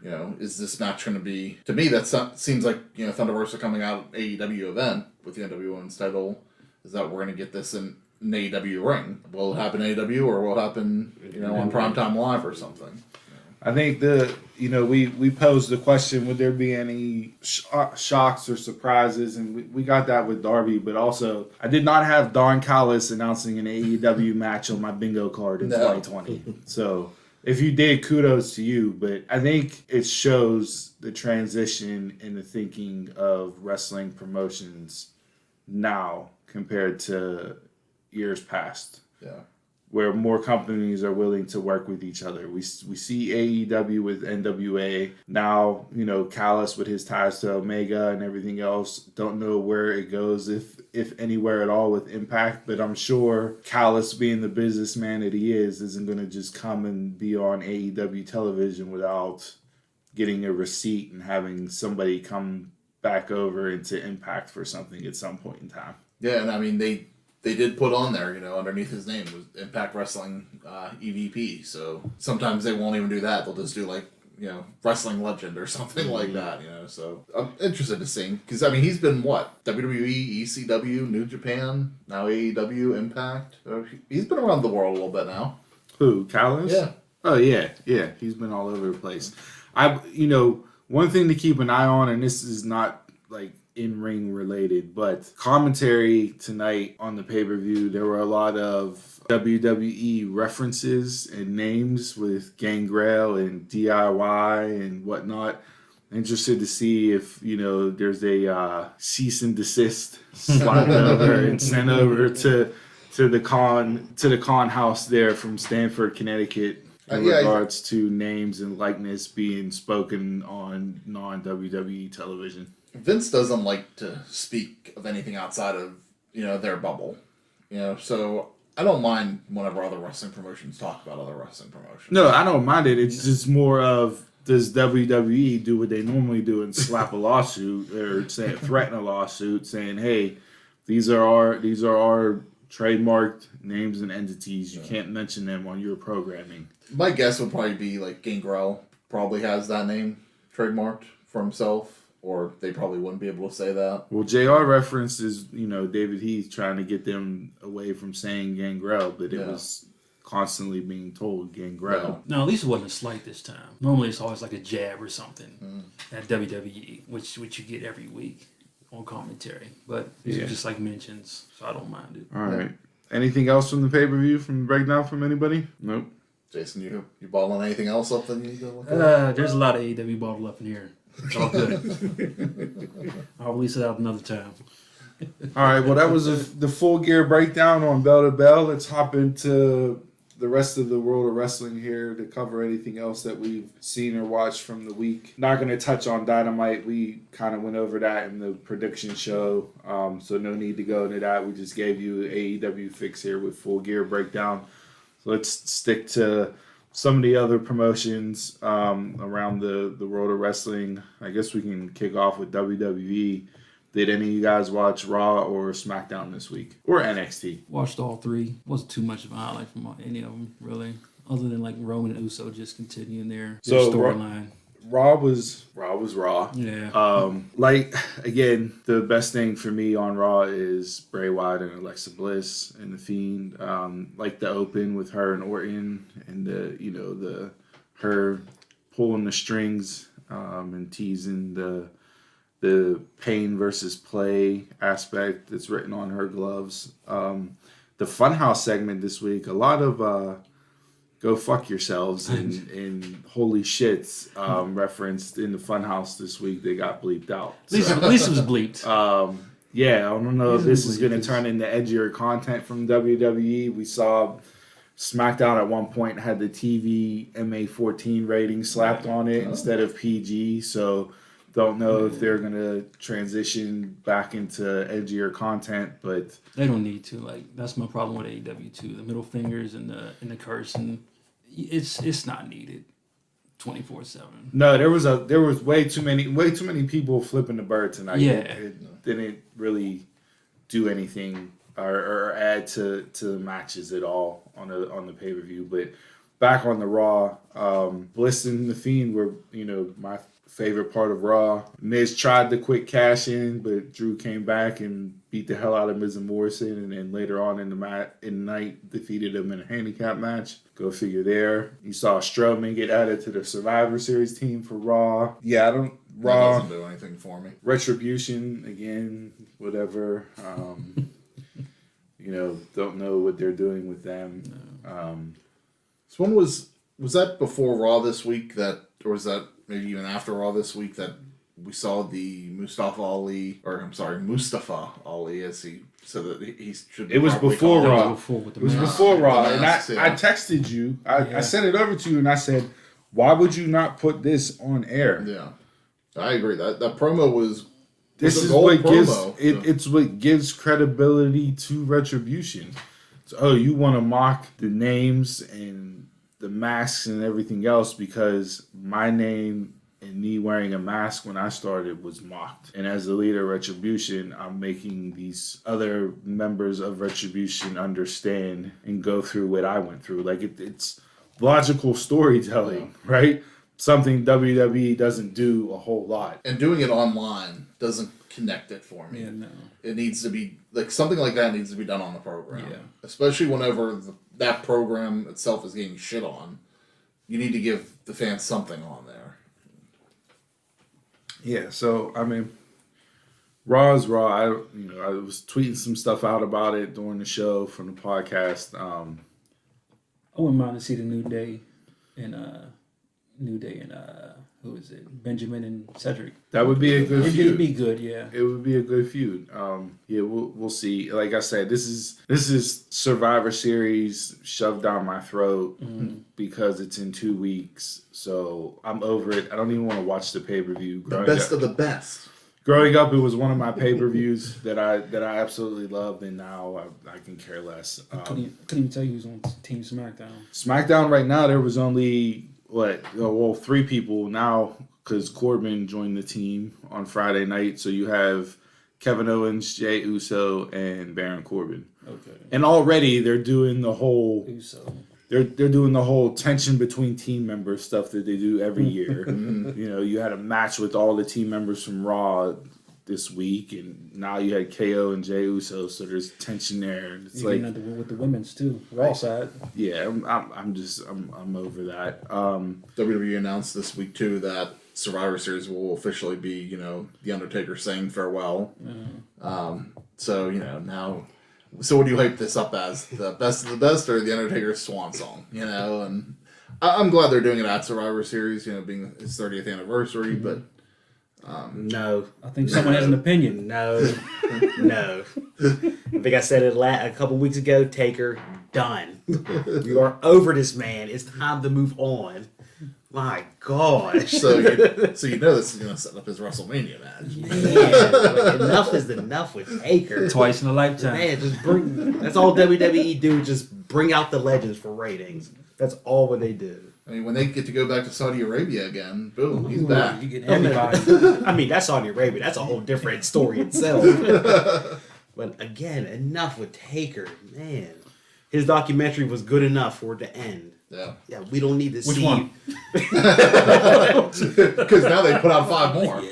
You know, is this match going to be... To me, seems like, you know, Thunder Rosa coming out AEW event with the NWA Women's title, is that we're going to get this in an AEW ring. Will it happen AEW or will it happen, you know, on Primetime Live or something? I think we posed the question, would there be any shocks or surprises? And we got that with Darby, but also I did not have Don Callis announcing an AEW match on my bingo card in 2020. So if you did, kudos to you. But I think it shows the transition in the thinking of wrestling promotions now compared to years past. Yeah. Where more companies are willing to work with each other. We see AEW with NWA. Now, you know, Callis with his ties to Omega and everything else. Don't know where it goes, if anywhere at all, with Impact. But I'm sure Callis, being the businessman that he is, isn't going to just come and be on AEW television without getting a receipt and having somebody come back over into Impact for something at some point in time. Yeah, and I mean, they did put on there, you know, underneath his name was Impact Wrestling EVP. So sometimes they won't even do that. They'll just do like, you know, Wrestling Legend or something like that, you know. So I'm interested to see. Because, I mean, he's been what? WWE, ECW, New Japan, now AEW, Impact. He's been around the world a little bit now. Who, Callis? Yeah. Oh, yeah. He's been all over the place. One thing to keep an eye on, and this is not like in-ring related, but commentary tonight on the pay-per-view, there were a lot of WWE references and names with Gangrel and DIY and whatnot. Interested to see if, you know, there's a cease and desist slapped over and sent over to the con house there from Stamford, Connecticut, in regards to names and likeness being spoken on non-WWE television. Vince doesn't like to speak of anything outside of, you know, their bubble. You know, so I don't mind whenever other wrestling promotions talk about other wrestling promotions. No, I don't mind it. It's just more of, does WWE do what they normally do and slap a lawsuit or threaten a lawsuit saying, hey, these are our trademarked names and entities. You can't mention them on your programming. My guess would probably be like Gangrel probably has that name trademarked for himself. Or they probably wouldn't be able to say that. Well, JR references, you know, David Heath trying to get them away from saying Gangrel, but it was constantly being told Gangrel. Yeah. No, at least it wasn't a slight this time. Normally it's always like a jab or something at WWE, which you get every week on commentary. But these are just like mentions, so I don't mind it. All right. Anything else from the pay-per-view, from the breakdown from anybody? Nope. Jason, you balling anything else up that you need to look at? There's a lot of AEW bottled up in here. It's all good. I'll release it out another time. All right, well, that was the Full Gear breakdown on Bell to Bell. Let's hop into the rest of the world of wrestling here to cover anything else that we've seen or watched from the week. Not going to touch on Dynamite. We kind of went over that in the prediction show, so no need to go into that. We just gave you AEW fix here with Full Gear breakdown. So let's stick to some of the other promotions around the world of wrestling. I guess we can kick off with WWE. Did any of you guys watch Raw or SmackDown this week? Or NXT? Watched all three. Wasn't too much of a highlight from any of them, really. Other than like Roman and Uso just continuing their storyline. Raw was Raw. Yeah. Again, the best thing for me on Raw is Bray Wyatt and Alexa Bliss and The Fiend. Like the open with her and Orton and her pulling the strings and teasing the pain versus play aspect that's written on her gloves. The Funhouse segment this week, a lot of go fuck yourselves and holy shits referenced in the Funhouse this week. They got bleeped out. At least it was bleeped. Yeah, I don't know if this is going to turn into edgier content from WWE. We saw SmackDown at one point had the TV MA14 rating slapped on it instead of PG, so don't know if they're going to transition back into edgier content, but They don't need to. Like, that's my problem with AEW too. The middle fingers and the cursing, it's not needed 24/7. no, there was way too many people flipping the bird tonight. Yeah. It didn't really do anything or add to the matches at all on the pay-per-view. But back on the Raw, Bliss and The Fiend were, my favorite part of Raw. Miz tried the quick cash in, but Drew came back and beat the hell out of Miz and Morrison, and then later on in the night defeated him in a handicap match. Go figure there. You saw Strowman get added to the Survivor Series team for Raw. Yeah, That Raw doesn't do anything for me. Retribution again, whatever. Don't know what they're doing with them. So when was that before Raw this week or was that maybe even after Raw this week that we saw the Mustafa Ali, as he said that he should be It was properly before called. Raw. With the It was mask. before Raw, and masks, I yeah. texted you. I sent it over to you, and I said, "Why would you not put this on air?" Yeah, I agree. That promo was. This was a is gold what gives promo. it's what gives credibility to Retribution. So, you want to mock the names and the masks and everything else because my name and me wearing a mask when I started was mocked. And as the leader of Retribution, I'm making these other members of Retribution understand and go through what I went through. Like it's logical storytelling, right? Something WWE doesn't do a whole lot. And doing it online doesn't connect it for me. Yeah, no. It needs to be something like that needs to be done on the program. Yeah. Especially whenever that program itself is getting shit on. You need to give the fans something on there. Yeah, so I mean, Raw is Raw. I was tweeting some stuff out about it during the show from the podcast. I wouldn't mind to see the New Day and who is it? Benjamin and Cedric. That would be a good It'd feud. be good, yeah. It would be a good feud. We'll see. Like I said, this is Survivor Series shoved down my throat because it's in 2 weeks. So I'm over it. I don't even want to watch the pay-per-view. The best of the best. Growing up, it was one of my pay-per-views that I absolutely loved, and now I can care less. Couldn't even tell you who's on Team SmackDown. SmackDown right now, there was only 3 people now because Corbin joined the team on Friday night. So you have Kevin Owens, Jey Uso, and Baron Corbin. Okay. And already they're doing the whole Uso. they're doing the whole tension between team members stuff that they do every year. You had a match with all the team members from Raw this week, and now you had KO and Jey Uso, so there's tension there. And it's You get another one with the women's too. Raw side. yeah, I'm over that. WWE announced this week too that Survivor Series will officially be, The Undertaker saying farewell. So now, so what do you hype this up as? The best of the best or The Undertaker's swan song? And I'm glad they're doing it at Survivor Series. Being his 30th anniversary, but. No. I think someone has an opinion. No. No. I think I said it a couple weeks ago. Taker, done. You are over this man. It's time to move on. My gosh. So this is going to set up his WrestleMania match. Man, enough is enough with Taker. Twice in a lifetime. Man, that's all WWE do. Just bring out the legends for ratings. That's all what they do. I mean, when they get to go back to Saudi Arabia again, boom, he's back. You get everybody. I mean, that's Saudi Arabia. That's a whole different story itself. But again, enough with Taker. Man, his documentary was good enough for it to end. Yeah. We don't need to Which see. one? Because now they put out 5 more.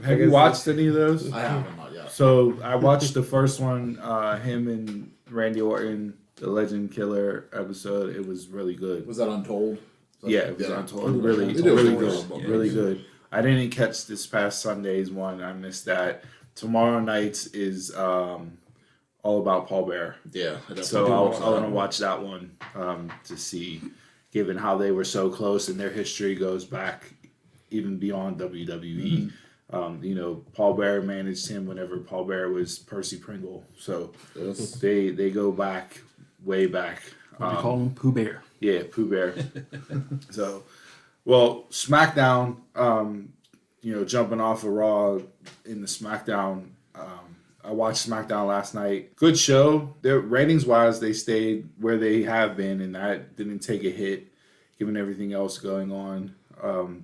Have you watched any of those? I haven't, not yet. So I watched the first one, him and Randy Orton, the Legend Killer episode. It was really good. Was that Untold? Yeah, it was Untold. They Really do a really really good. good one. Really good. I didn't catch this past Sunday's one. I missed that. Tomorrow night's is All About Paul Bearer. Yeah. So I want to watch that one to see, given how they were so close and their history goes back even beyond WWE. Paul Bearer managed him whenever Paul Bearer was Percy Pringle. So they go back, way back. What do you call him? Pooh Bear. Yeah, Pooh Bear. So, well, SmackDown, jumping off of Raw in the SmackDown, I watched SmackDown last night. Good show. Their ratings-wise, they stayed where they have been, and that didn't take a hit, given everything else going on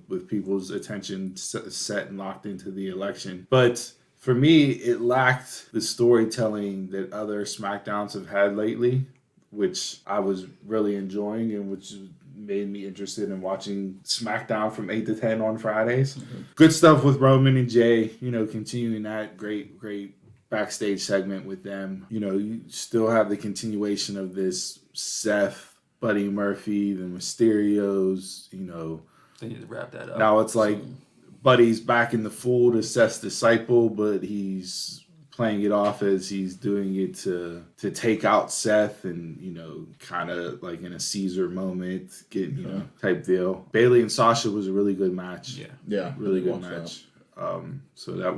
with people's attention set and locked into the election. But for me, it lacked the storytelling that other SmackDowns have had lately, which I was really enjoying and which made me interested in watching SmackDown from 8 to 10 on Fridays. Good stuff with Roman and Jay, continuing that great backstage segment with them. You still have the continuation of this Seth, Buddy Murphy, the Mysterios, They need to wrap that up. Now it's like Buddy's back in the fold as Seth's disciple, but he's playing it off as he's doing it to take out Seth and, kind of like in a Caesar moment, type deal. Bayley and Sasha was a really good match. Yeah. Really good match. So that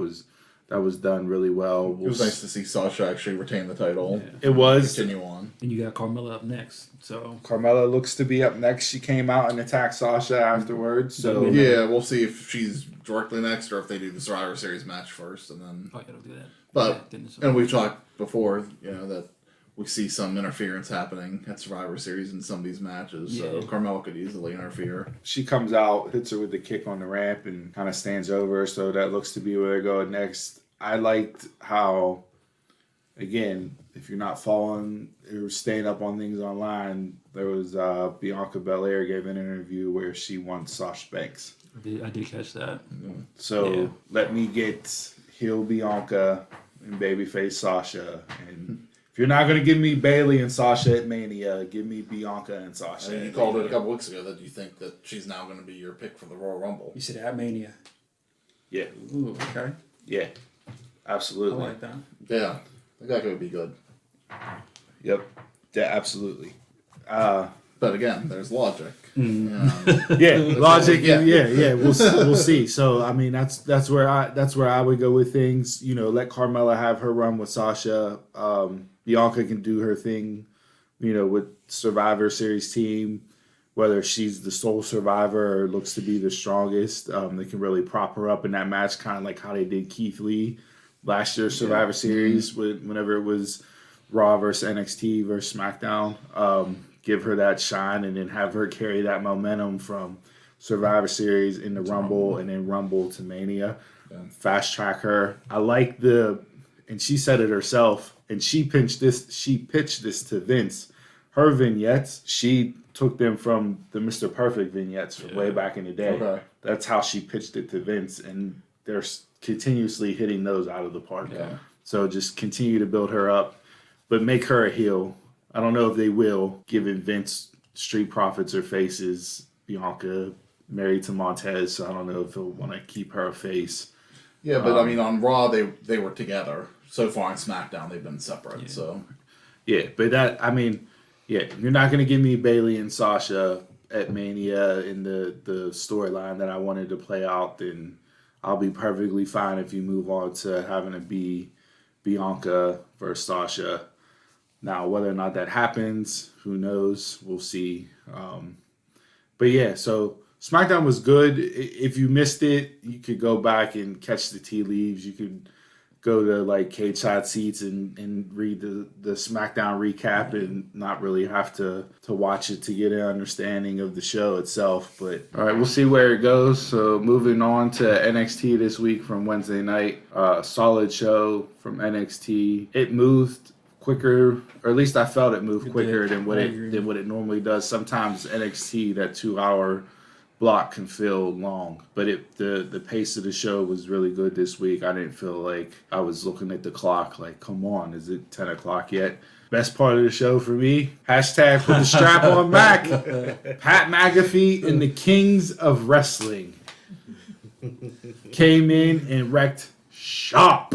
was done really well. It was nice to see Sasha actually retain the title. Yeah. It was. Continue on. And you got Carmella up next. So Carmella looks to be up next. She came out and attacked Sasha afterwards. So yeah, we'll see if she's directly next or if they do the Survivor Series match first and then. Oh, yeah, they'll do that. But Yeah, and we've talked before, that we see some interference happening at Survivor Series in some of these matches. So Carmella could easily interfere. She comes out, hits her with the kick on the ramp, and kind of stands over her. So that looks to be where they're going next. I liked how, again, if you're not following or staying up on things online, there was Bianca Belair gave an interview where she wants Sasha Banks. I did catch that. So let me get heel Bianca and babyface Sasha. And if you're not going to give me Bayley and Sasha at Mania, give me Bianca and Sasha. You called it a couple weeks ago that you think that she's now going to be your pick for the Royal Rumble. You said at Mania. Yeah. Ooh, okay. Yeah. Absolutely. I like that. Yeah. I think that could be good. Yep. Yeah, absolutely. But again, there's logic. Yeah, logic. Yeah. We'll see. So I mean, that's where I would go with things. Let Carmella have her run with Sasha. Bianca can do her thing. With Survivor Series team, whether she's the sole survivor or looks to be the strongest, they can really prop her up in that match, kind of like how they did Keith Lee last year's Survivor Series, whenever it was Raw versus NXT versus SmackDown. Give her that shine and then have her carry that momentum from Survivor Series into Rumble and then Rumble to Mania. Fast track her. I like and she said it herself, and she pitched this to Vince. Her vignettes, she took them from the Mr. Perfect vignettes from way back in the day. Okay. That's how she pitched it to Vince, and they're continuously hitting those out of the park. Yeah. So just continue to build her up, but make her a heel. I don't know if they will, given Vince Street Profits or faces, Bianca married to Montez, so I don't know if he'll want to keep her a face. Yeah, but on Raw they were together. So far on SmackDown they've been separate. So yeah, but you're not going to give me Bayley and Sasha at Mania in the storyline that I wanted to play out, then I'll be perfectly fine if you move on to having to be Bianca versus Sasha. Now, whether or not that happens, who knows? We'll see. But yeah, so SmackDown was good. If you missed it, you could go back and catch the tea leaves. You could go to like Cage Side Seats and read the SmackDown recap and not really have to watch it to get an understanding of the show itself. But all right, we'll see where it goes. So moving on to NXT this week from Wednesday night. Solid show from NXT. It moved quicker, or at least I felt it moved quicker than what it normally does. Sometimes NXT, that 2-hour block can feel long, but the pace of the show was really good this week. I didn't feel like I was looking at the clock like, come on, is it 10 o'clock yet? Best part of the show for me, hashtag put the strap on Mac. Pat McAfee and the Kings of Wrestling came in and wrecked shop.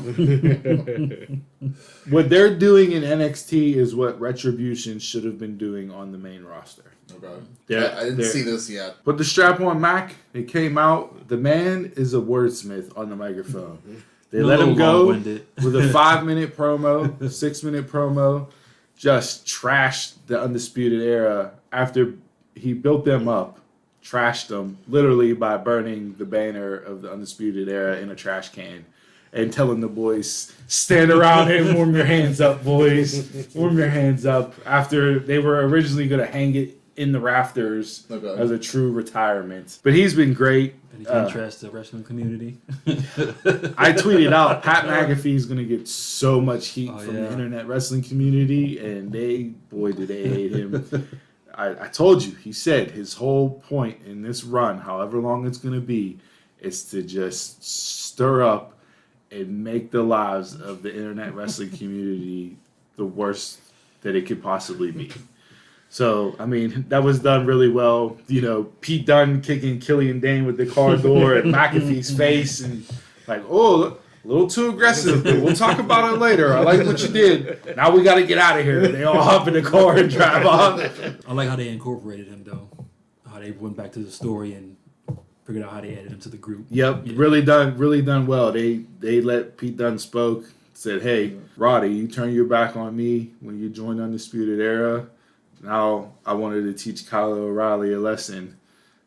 What they're doing in NXT is what Retribution should have been doing on the main roster. Okay. I didn't see this yet. But the strap on Mac, it came out. The man is a wordsmith on the microphone. They let him go with a 5-minute promo, 6-minute promo, just trashed the Undisputed Era after he built them up, trashed them literally by burning the banner of the Undisputed Era in a trash can. And telling the boys, stand around and warm your hands up, boys. Warm your hands up. After they were originally going to hang it in the rafters as a true retirement. But he's been great. And he interests the wrestling community. I tweeted out, Pat McAfee is going to get so much heat from the internet wrestling community. And did they hate him. I told you, he said his whole point in this run, however long it's going to be, is to just stir up and make the lives of the internet wrestling community the worst that it could possibly be. So, I mean, that was done really well. You know, Pete Dunne kicking Killian Dane with the car door at McAfee's face and like, oh, a little too aggressive, but we'll talk about it later. I like what you did. Now we got to get out of here. They all hop in the car and drive off. I like how they incorporated him, though. How they went back to the story and figured out how they added him to the group. Yep, yeah. Really done well. They let Pete Dunne spoke, said, hey, Roddy, you turn your back on me when you joined Undisputed Era. Now I wanted to teach Kyle O'Reilly a lesson.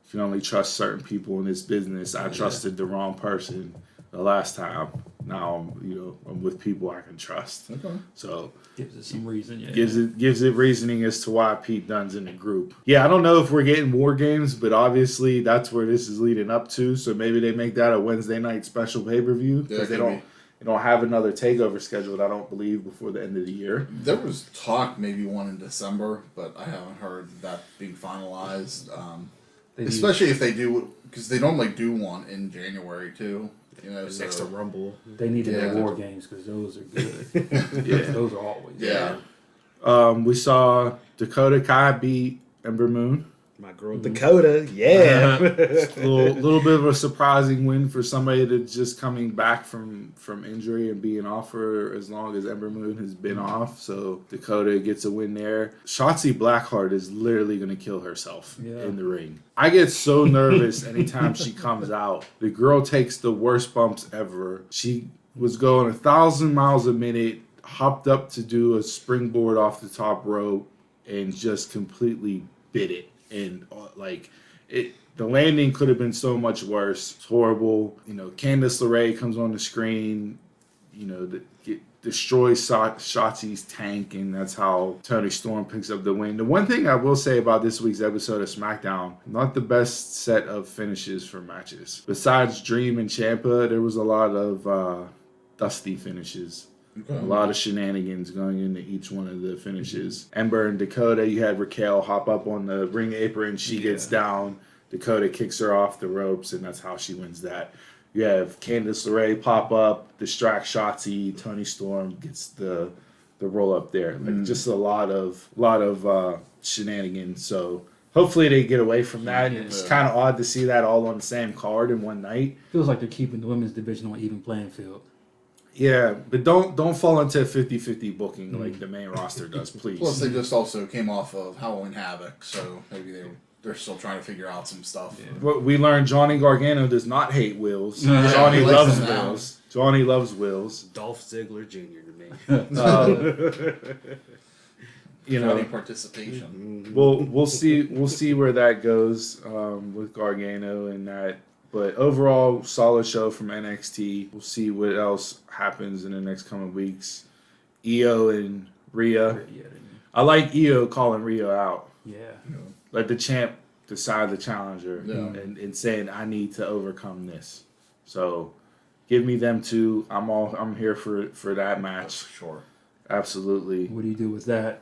You can only trust certain people in this business. I trusted the wrong person the last time. Now I'm with people I can trust. Okay. So gives it some reason. Yeah. Gives it reasoning as to why Pete Dunne's in the group. Yeah, I don't know if we're getting War Games, but obviously that's where this is leading up to. So maybe they make that a Wednesday night special pay-per-view because they don't have another takeover scheduled. I don't believe before the end of the year. There was talk maybe one in December, but I haven't heard that being finalized. Especially if they do, because they normally do one in January too. Next to Rumble. They needed the War Games because those are good. Those are always good. We saw Dakota Kai beat Ember Moon. My girl Dakota, yeah. little bit of a surprising win for somebody that's just coming back from injury and being off for as long as Ember Moon has been off. So Dakota gets a win there. Shotzi Blackheart is literally going to kill herself in the ring. I get so nervous anytime she comes out. The girl takes the worst bumps ever. She was going 1,000 miles a minute, hopped up to do a springboard off the top rope, and just completely bit it. And the landing could have been so much worse. It's horrible. Candice LeRae comes on the screen, destroys Shotzi's tank, and that's how Toni Storm picks up the win. The one thing I will say about this week's episode of SmackDown, not the best set of finishes for matches. Besides Dream and Ciampa, there was a lot of dusty finishes. Okay. A lot of shenanigans going into each one of the finishes. Ember and Dakota, you had Raquel hop up on the ring apron. She gets down. Dakota kicks her off the ropes, and that's how she wins that. You have Candice LeRae pop up, distract Shotzi. Toni Storm gets the roll up there. Just a lot of shenanigans. So hopefully they get away from that. And it's kind of odd to see that all on the same card in one night. Feels like they're keeping the women's division on even playing field. Yeah, but don't fall into 50-50 booking like the main roster does, please. Plus, they just also came off of Halloween Havoc, so maybe they're still trying to figure out some stuff. Yeah. Well, we learned Johnny Gargano does not hate Wills. Johnny loves Wills. Johnny loves Wills. Dolph Ziggler Jr. to me. Johnny participation. We'll see where that goes with Gargano and that. But overall, solid show from NXT. We'll see what else happens in the next coming weeks. Io and Rhea. I like Io calling Rhea out. Yeah. Let the champ decide the challenger and saying, I need to overcome this. So give me them two. I'm here for that match. Sure. Absolutely. What do you do with that?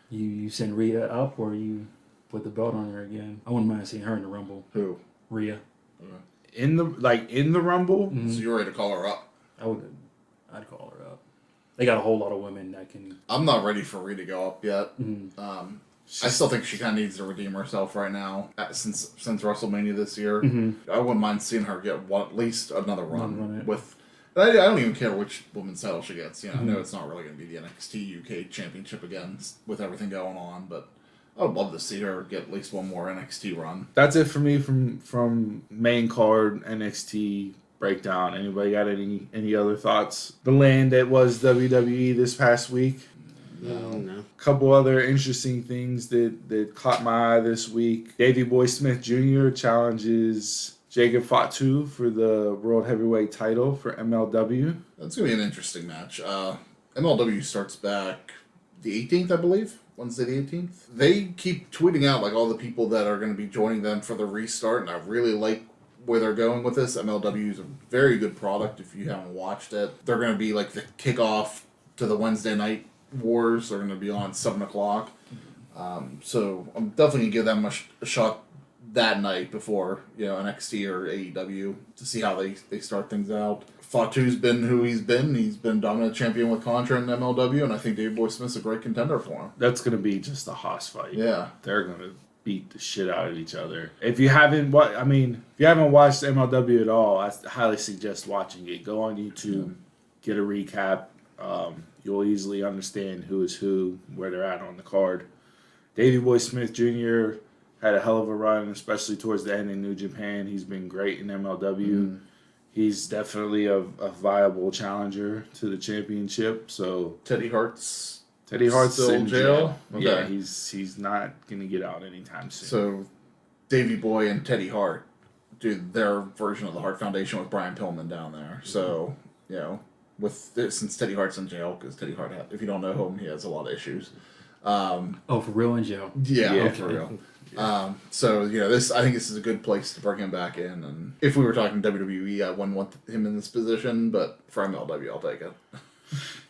You send Rhea up or you put the belt on her again? I wouldn't mind seeing her in the Rumble. Who? Rhea. In the Rumble? Mm-hmm. So you're ready to call her up? I'd call her up. They got a whole lot of women that can. I'm not ready for Rhea to go up yet. Mm-hmm. I still think she kind of needs to redeem herself right now since WrestleMania this year. Mm-hmm. I wouldn't mind seeing her get at least another run with I don't even care which women's title she gets. You know, I know it's not really going to be the NXT UK Championship again with everything going on, but I would love to see her get at least one more NXT run. That's it for me from main card NXT breakdown. Anybody got any other thoughts? The land that was WWE this past week. No. Couple other interesting things that caught my eye this week. Davey Boy Smith Jr. challenges Jacob Fatu for the World Heavyweight title for MLW. That's going to be an interesting match. MLW starts back the 18th, I believe. Wednesday the 18th. They keep tweeting out like all the people that are going to be joining them for the restart, and I really like where they're going with this. MLW is a very good product if you haven't watched it. They're going to be like the kickoff to the Wednesday night wars. They're going to be on 7 o'clock. So I'm definitely going to give them a shot that night before, NXT or AEW to see how they start things out. Fatu's been who he's been. He's been dominant champion with Contra and MLW, and I think Dave Boy Smith's a great contender for him. That's going to be just a hoss fight. Yeah. They're going to beat the shit out of each other. If you haven't watched MLW at all, I highly suggest watching it. Go on YouTube, get a recap. You'll easily understand who is who, where they're at on the card. Davey Boy Smith Jr. had a hell of a run, especially towards the end in New Japan. He's been great in MLW. He's definitely a viable challenger to the championship. So Teddy Hart's still in jail? Okay. Yeah, he's not going to get out anytime soon. So Davey Boy and Teddy Hart do their version of the Hart Foundation with Brian Pillman down there. So, since Teddy Hart's in jail, because Teddy Hart, if you don't know him, he has a lot of issues. For real in jail? Yeah, for real. I think this is a good place to bring him back in. And if we were talking WWE, I wouldn't want him in this position, but for MLW, I'll take it.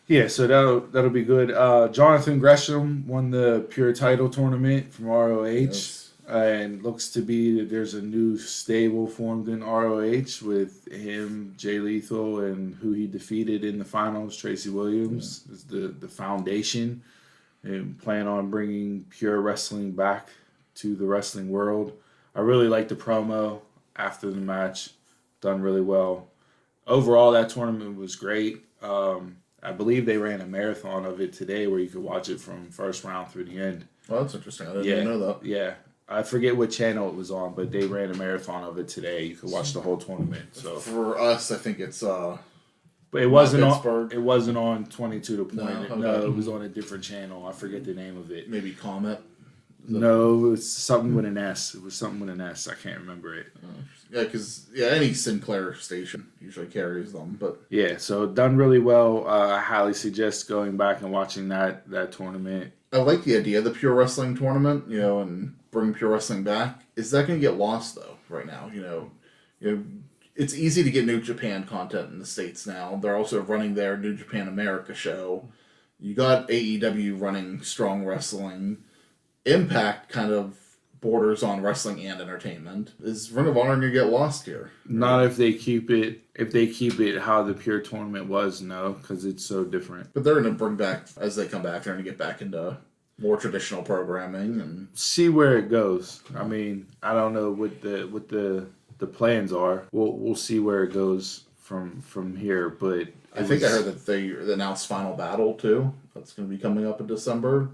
Yeah, so that'll be good. Jonathan Gresham won the Pure Title tournament from ROH, Yes. and looks to be that there's a new stable formed in ROH with him, Jay Lethal, and who he defeated in the finals, Tracy Williams, is the foundation, and plan on bringing Pure Wrestling back to the wrestling world. I really liked the promo after the match, done really well. Overall, that tournament was great. I believe they ran a marathon of it today where you could watch it from first round through the end. Well, that's interesting. I didn't even know that. Yeah. I forget what channel it was on, but they ran a marathon of it today. You could watch the whole tournament. So for us, I think it's but it wasn't Pittsburgh. on. It wasn't on 22 to Point. No, No, okay. it was on a different channel. I forget the name of it. maybe Comet. No, it was something with an S. It was something with an S. I can't remember it. Yeah, because any Sinclair station usually carries them, but Yeah, so done really well. I highly suggest going back and watching that tournament. I like the idea of the Pure Wrestling tournament, and bring Pure Wrestling back. Is that going to get lost though? Right now, it's easy to get New Japan content in the States now. They're also running their New Japan America show. You got AEW running Strong Wrestling. Impact kind of borders on wrestling and entertainment. Is Ring of Honor going to get lost here? Not if they keep it. If they keep it how the Pure tournament was, no, because it's so different. But they're going to bring back, as they come back, they're going to get back into more traditional programming and See where it goes. I mean, I don't know what the plans are. We'll see where it goes from here. But I think I heard that they announced Final Battle too. That's going to be coming up in December.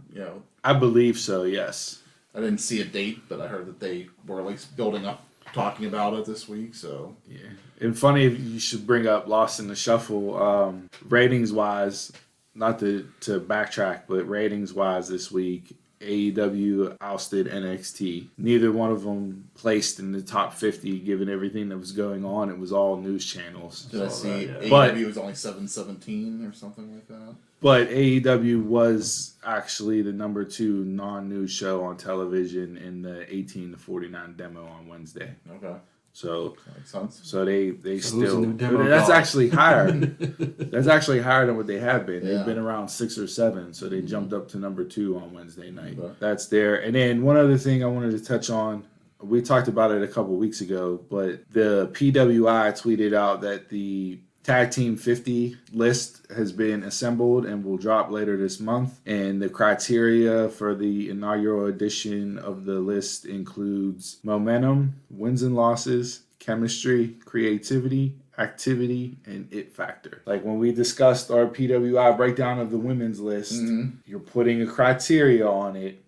I believe so. Yes. I didn't see a date, but I heard that they were at least building up, talking about it this week. So Yeah. And funny, you should bring up Lost in the Shuffle. Ratings wise, not to backtrack, but ratings wise this week, AEW ousted NXT. Neither one of them placed in the top 50, given everything that was going on. It was all news channels. did I see that, AEW But- was only 717 or something like that? But AEW was actually the number 2 non-news show on television in the 18 to 49 demo on Wednesday. Okay, So that makes sense. so they So who's still the new demo that's dog? actually higher. That's actually higher than what they have been. Yeah. They've been around 6 or 7, so they jumped up to number 2 on Wednesday night. Okay. That's there. And then one other thing I wanted to touch on. We talked about it a couple weeks ago, but the PWI tweeted out that the Tag Team 50 list has been assembled and will drop later this month. And the criteria for the inaugural edition of the list includes momentum, wins and losses, chemistry, creativity, activity, and it factor. Like when we discussed our PWI breakdown of the women's list, you're putting a criteria on it.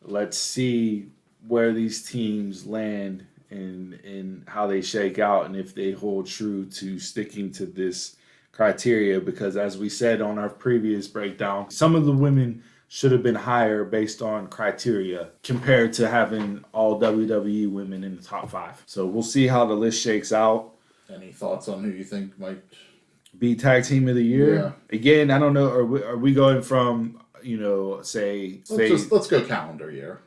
Let's see where these teams land and how they shake out and if they hold true to sticking to this criteria. Because as we said on our previous breakdown, some of the women should have been higher based on criteria compared to having all WWE women in the top 5. So we'll see how the list shakes out. Any thoughts on who you think might be tag team of the year? Yeah. Again, I don't know. Are we going from let's go calendar year.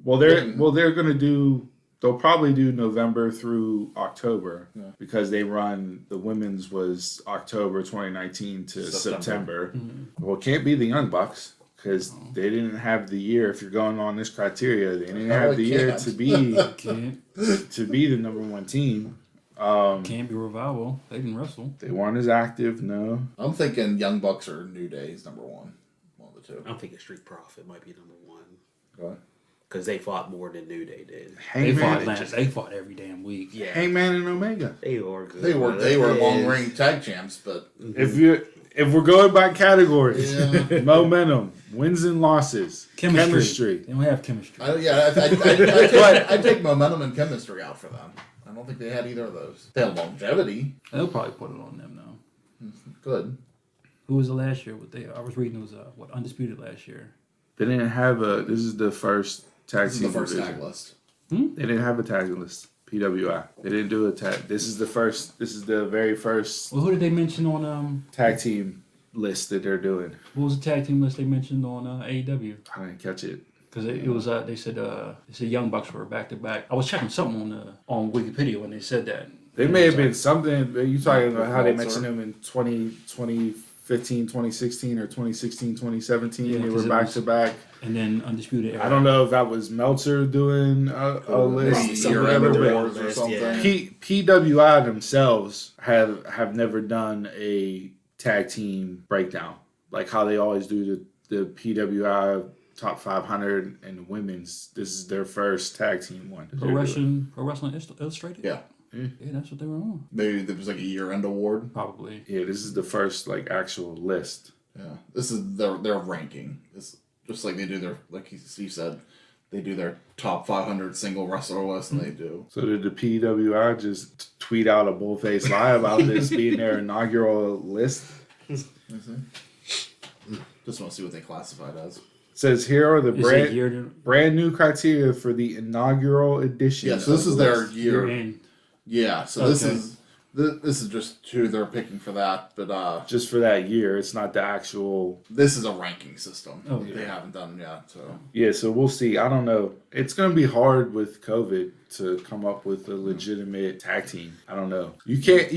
Well, they're gonna do. They'll probably do November through October because they run the women's was October 2019 to September. Well, it can't be the Young Bucks because they didn't have the year. If you're going on this criteria, they didn't have the year to be the number 1 team. Can't be Revival. They can wrestle. They weren't as active. No, I'm thinking Young Bucks or New Day is number 1. One of the two. I'm thinking Street Profit might be number 1. Go Because they fought more than New Day did. They fought every damn week. Yeah, Hangman and Omega. they were good. They were long reign tag champs, but If we're going by categories, momentum, wins and losses, chemistry. They don't have chemistry. I take momentum and chemistry out for them. I don't think they had either of those. They had longevity. They'll probably put it on them though. Good. Who was the last year? I was reading it was Undisputed last year. They didn't have this is the first tag team. This is the first division. tag list. They didn't have a tag list. PWI. They didn't do a tag. This is the very first Well, who did they mention on tag team list that they're doing. What was the tag team list they mentioned on AEW? I didn't catch it. Because it was they said Young Bucks were back to back. I was checking something on Wikipedia when they said that. They may have been something. Are you talking about how they mentioned them in 2015, 2016, or 2016, 2017? Yeah, they were back to back. And then Undisputed Era. I don't know if that was Meltzer doing a list or whatever. PWI themselves have never done a tag team breakdown like how they always do the PWI top 500 and the women's. This is their first tag team one. Pro Wrestling Illustrated? Yeah. Yeah, that's what they were on. Maybe there was like a year-end award. Probably. Yeah, this is the first like actual list. Yeah, this is their ranking. It's just like they do their, like Steve said, they do their top 500 single wrestler list, and they do. So did the PWI just tweet out a bullface lie about this being their inaugural list? Just want to see what they classified as. It says here are the brand new criteria for the inaugural edition. Yeah, so this is their year. End. Yeah, so this is just who they're picking for that, but just for that year. It's not the actual. This is a ranking system. Oh, yeah. They haven't done yet, so Yeah, so we'll see. I don't know. It's going to be hard with COVID to come up with a legitimate tag team. I don't know. You can't.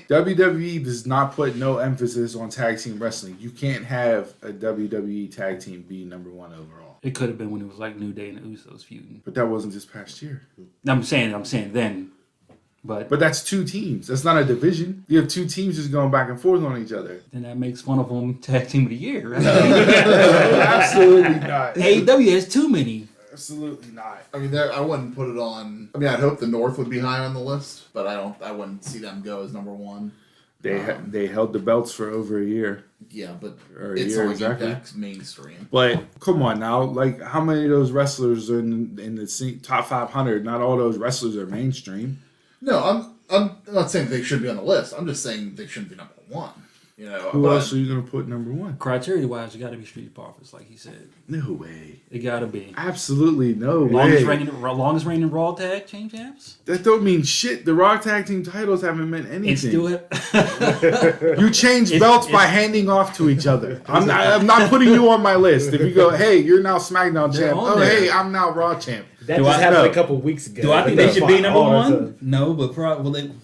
WWE does not put no emphasis on tag team wrestling. You can't have a WWE tag team be number 1 overall. It could have been when it was like New Day and the Usos feuding. But that wasn't this past year. I'm saying then. But that's 2 teams. That's not a division. You have 2 teams just going back and forth on each other. then that makes one of them tag team of the year, right? Absolutely not. AEW has too many. Absolutely not. I mean, I wouldn't put it on. I mean, I'd hope the North would be high on the list, but I wouldn't see them go as number 1. They held the belts for over a year. Yeah, but Or a it's year, like exactly. Impact's mainstream. But come on now, like how many of those wrestlers are in the top 500? Not all those wrestlers are mainstream. No, I'm not saying they should be on the list. I'm just saying they shouldn't be number 1. You know, Who else are you gonna put number 1? Criteria wise, it got to be Street Profits, like he said. No way. It got to be. Absolutely no Longest way. reigning Raw tag team champs. That don't mean shit. The Raw tag team titles haven't meant anything. It's still You change belts by handing off to each other. I'm not putting you on my list. If you go, hey, you're now SmackDown They're champ. on Oh, there. hey, I'm now Raw champ. That Do just I happened know? a couple weeks ago. Do I think But they should be number oh, that's one? No, but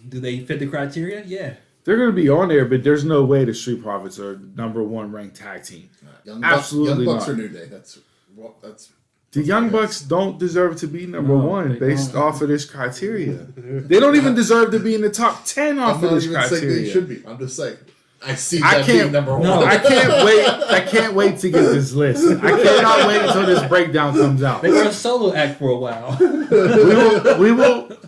do they fit the criteria? Yeah. They're going to be on there, but there's no way the Street Profits are number 1 ranked tag team. Absolutely Young Bucks not. or New Day. That's The Young Bucks don't deserve to be number No, 1 they based don't. off of this criteria. They don't even deserve to be in the top 10 off I'm of not this even saying they criteria. should be. I'm just saying. I see that being number one. No, I can't wait to get this list. I cannot wait until this breakdown comes out. They were a solo act for a while.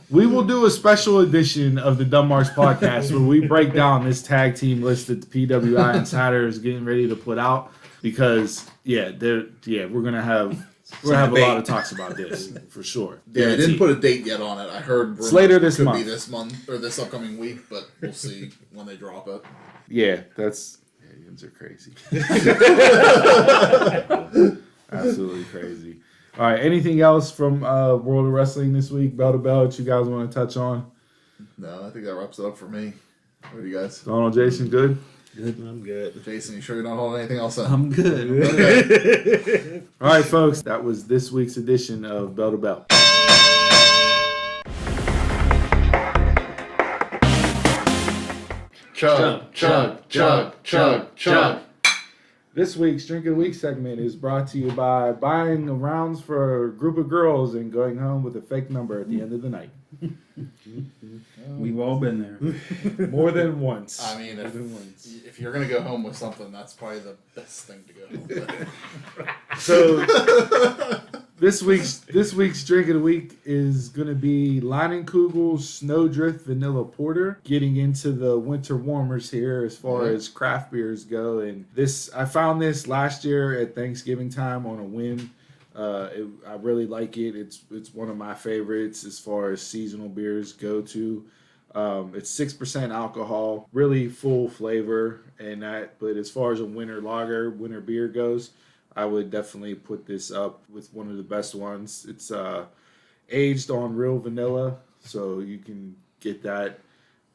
We will do a special edition of the Dunmarks podcast where we break down this tag team list that the PWI Insider is getting ready to put out because we're gonna have a lot of talks about this for sure. Yeah, they didn't put a date yet on it. I heard it's later this month. Could be this month or this upcoming week, but we'll see when they drop it. Yeah, aliens are crazy. Absolutely crazy. All right, anything else from World of Wrestling this week, bell to bell, that you guys want to touch on? No, I think that wraps it up for me. What do you guys? Donald, Jason, good? Good. I'm good. Jason, you sure you're not holding anything else in? I'm good. Okay. All right, folks, that was this week's edition of Bell to Bell. Chug, chug, chug, chug, chug. This week's Drink of the Week segment is brought to you by buying rounds for a group of girls and going home with a fake number at the end of the night. We've all been there. More than once. I mean, if you're going to go home with something, that's probably the best thing to go home with. So this week's Drink of the Week is going to be Leinenkugel Snowdrift Vanilla Porter. Getting into the winter warmers here as far as craft beers go, and I found this last year at Thanksgiving time on a whim. I really like it. It's one of my favorites as far as seasonal beers go to. It's 6% alcohol, really full flavor, but as far as a winter beer goes, I would definitely put this up with one of the best ones. It's aged on real vanilla, so you can get that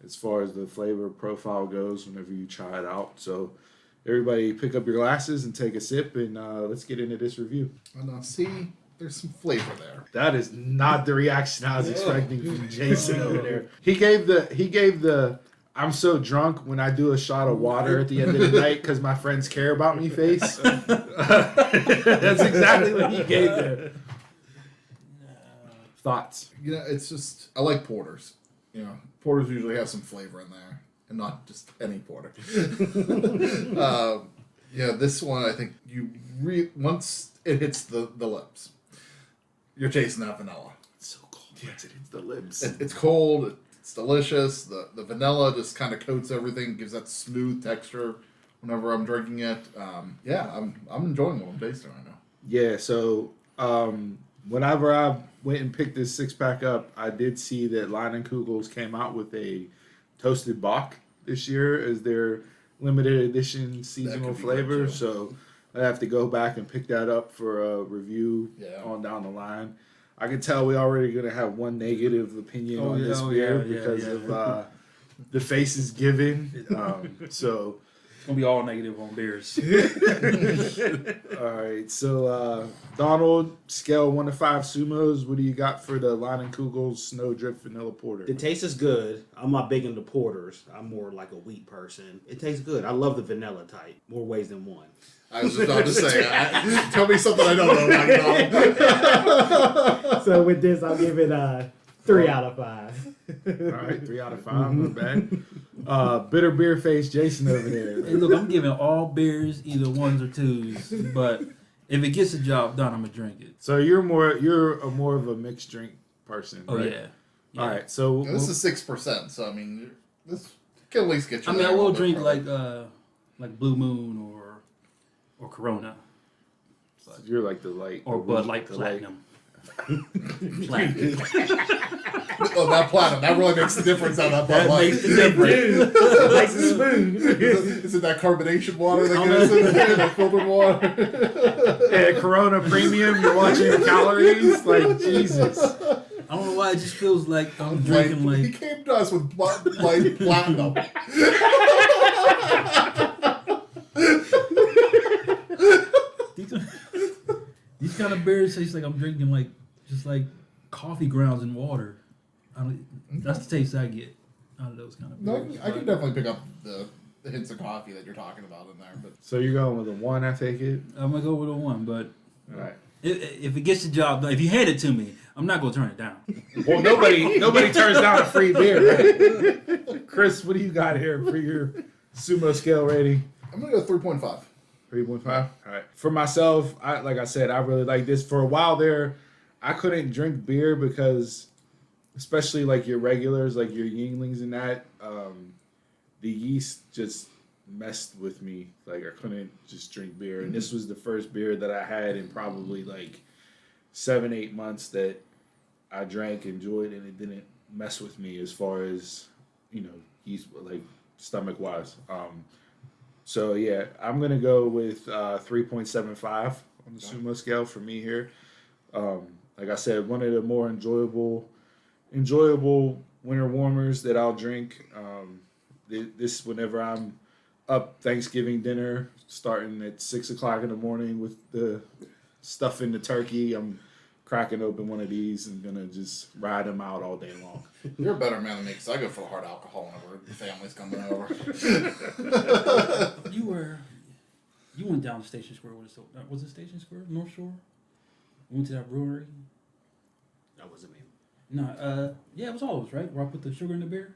as far as the flavor profile goes whenever you try it out. So everybody pick up your glasses and take a sip, and let's get into this review. And see, there's some flavor there. That is not the reaction I was expecting from Jason over there. He gave the I'm so drunk when I do a shot of water at the end of the night because my friends care about me face. That's exactly what he gave there. Thoughts? It's just, I like porters. Porters usually have some flavor in there, and not just any porter. This one, I think once it hits the lips, you're chasing that vanilla. It's so cold. Once it hits the lips. It's cold. It's delicious. The vanilla just kind of coats everything, gives that smooth texture whenever I'm drinking it. I'm enjoying what I'm tasting right now. Yeah, so whenever I went and picked this 6-pack up, I did see that Leinenkugels came out with a toasted Bock this year as their limited edition seasonal flavor. So I have to go back and pick that up for a review on down the line. I can tell we already going to have one negative opinion on this beer because of the faces given. So It's going to be all negative on beers. all right. So, Donald, scale 1 to 5 sumos. What do you got for the Leinenkugel Snowdrift Vanilla Porter? The taste is good. I'm not big into porters. I'm more like a wheat person. It tastes good. I love the vanilla type. More ways than one. I was just about to say, tell me something I don't know about. So with this, I'll give it 3 out of 5. All right, 3 out of 5. Not bad. Bitter beer face Jason over there. Hey, look, I'm giving all beers either 1s or 2s, but if it gets the job done, I'm gonna drink it. So you're more of a mixed drink person. Oh right? yeah. All right. So This is 6%, so I mean, this can at least get you. I mean, there I a will little bit, drink probably. like Blue Moon or Corona you're like the light or the Bud weak, Light the Platinum. Platinum. Oh, that platinum. That really makes the difference on that Bud That Light. makes the difference. Nice and smooth. Is it that carbonation water that goes in there? That filtered water? Yeah, Corona Premium. You're watching your calories. Like Jesus. I don't know why it just feels like I'm drinking He like came to us with Bud Light Platinum. these kind of beers taste like I'm drinking like just like coffee grounds and water. That's the taste I get out of those kind of No, beers. I can definitely pick up the hints of coffee that you're talking about in there. But So you're going with a 1, I take it. I'm gonna go with a 1, but All right. if it gets the job done, if you hand it to me, I'm not gonna turn it down. Well, nobody turns down a free beer, right? Chris, what do you got here for your Sumo scale rating. I'm gonna go 3.5. 3.5. All right. For myself, like I said, I really like this. For a while there, I couldn't drink beer because, especially like your regulars, like your Yinglings and that, the yeast just messed with me. Like I couldn't just drink beer. And this was the first beer that I had in probably like 7-8 months that I drank, enjoyed, and it didn't mess with me as far as, yeast, like stomach wise. So yeah, I'm gonna go with 3.75 on the Sumo scale for me here. Like I said, one of the more enjoyable winter warmers that I'll drink. This whenever I'm up Thanksgiving dinner, starting at 6:00 in the morning with the stuff in the turkey, I'm cracking open one of these and gonna just ride them out all day long. You're a better man than me because I go for the hard alcohol whenever the family's coming over. You went down to Station Square. Was it Station Square? North Shore? Went to that brewery? That wasn't me. No, yeah, it was all of us, right? Where I put the sugar in the beer?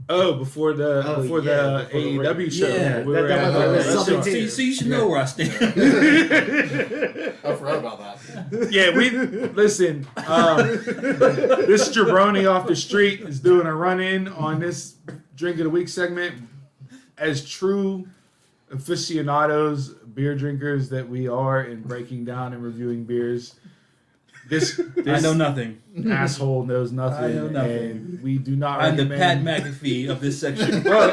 Oh, before the AEW show. Yeah, we were at so you should know where I stand. I forgot about that. Yeah, listen. This jabroni off the street is doing a run-in on this Drink of the Week segment. As true aficionados, beer drinkers that we are in breaking down and reviewing beers, this I know nothing. asshole knows nothing. I know nothing. And we do not I'm the recommend... Pat McAfee of this section. Well,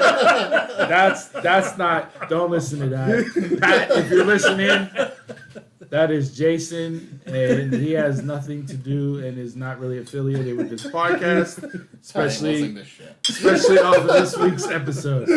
that's not... Don't listen to that. Pat, if you're listening... That is Jason, and he has nothing to do and is not really affiliated with this podcast, especially off of this week's episode.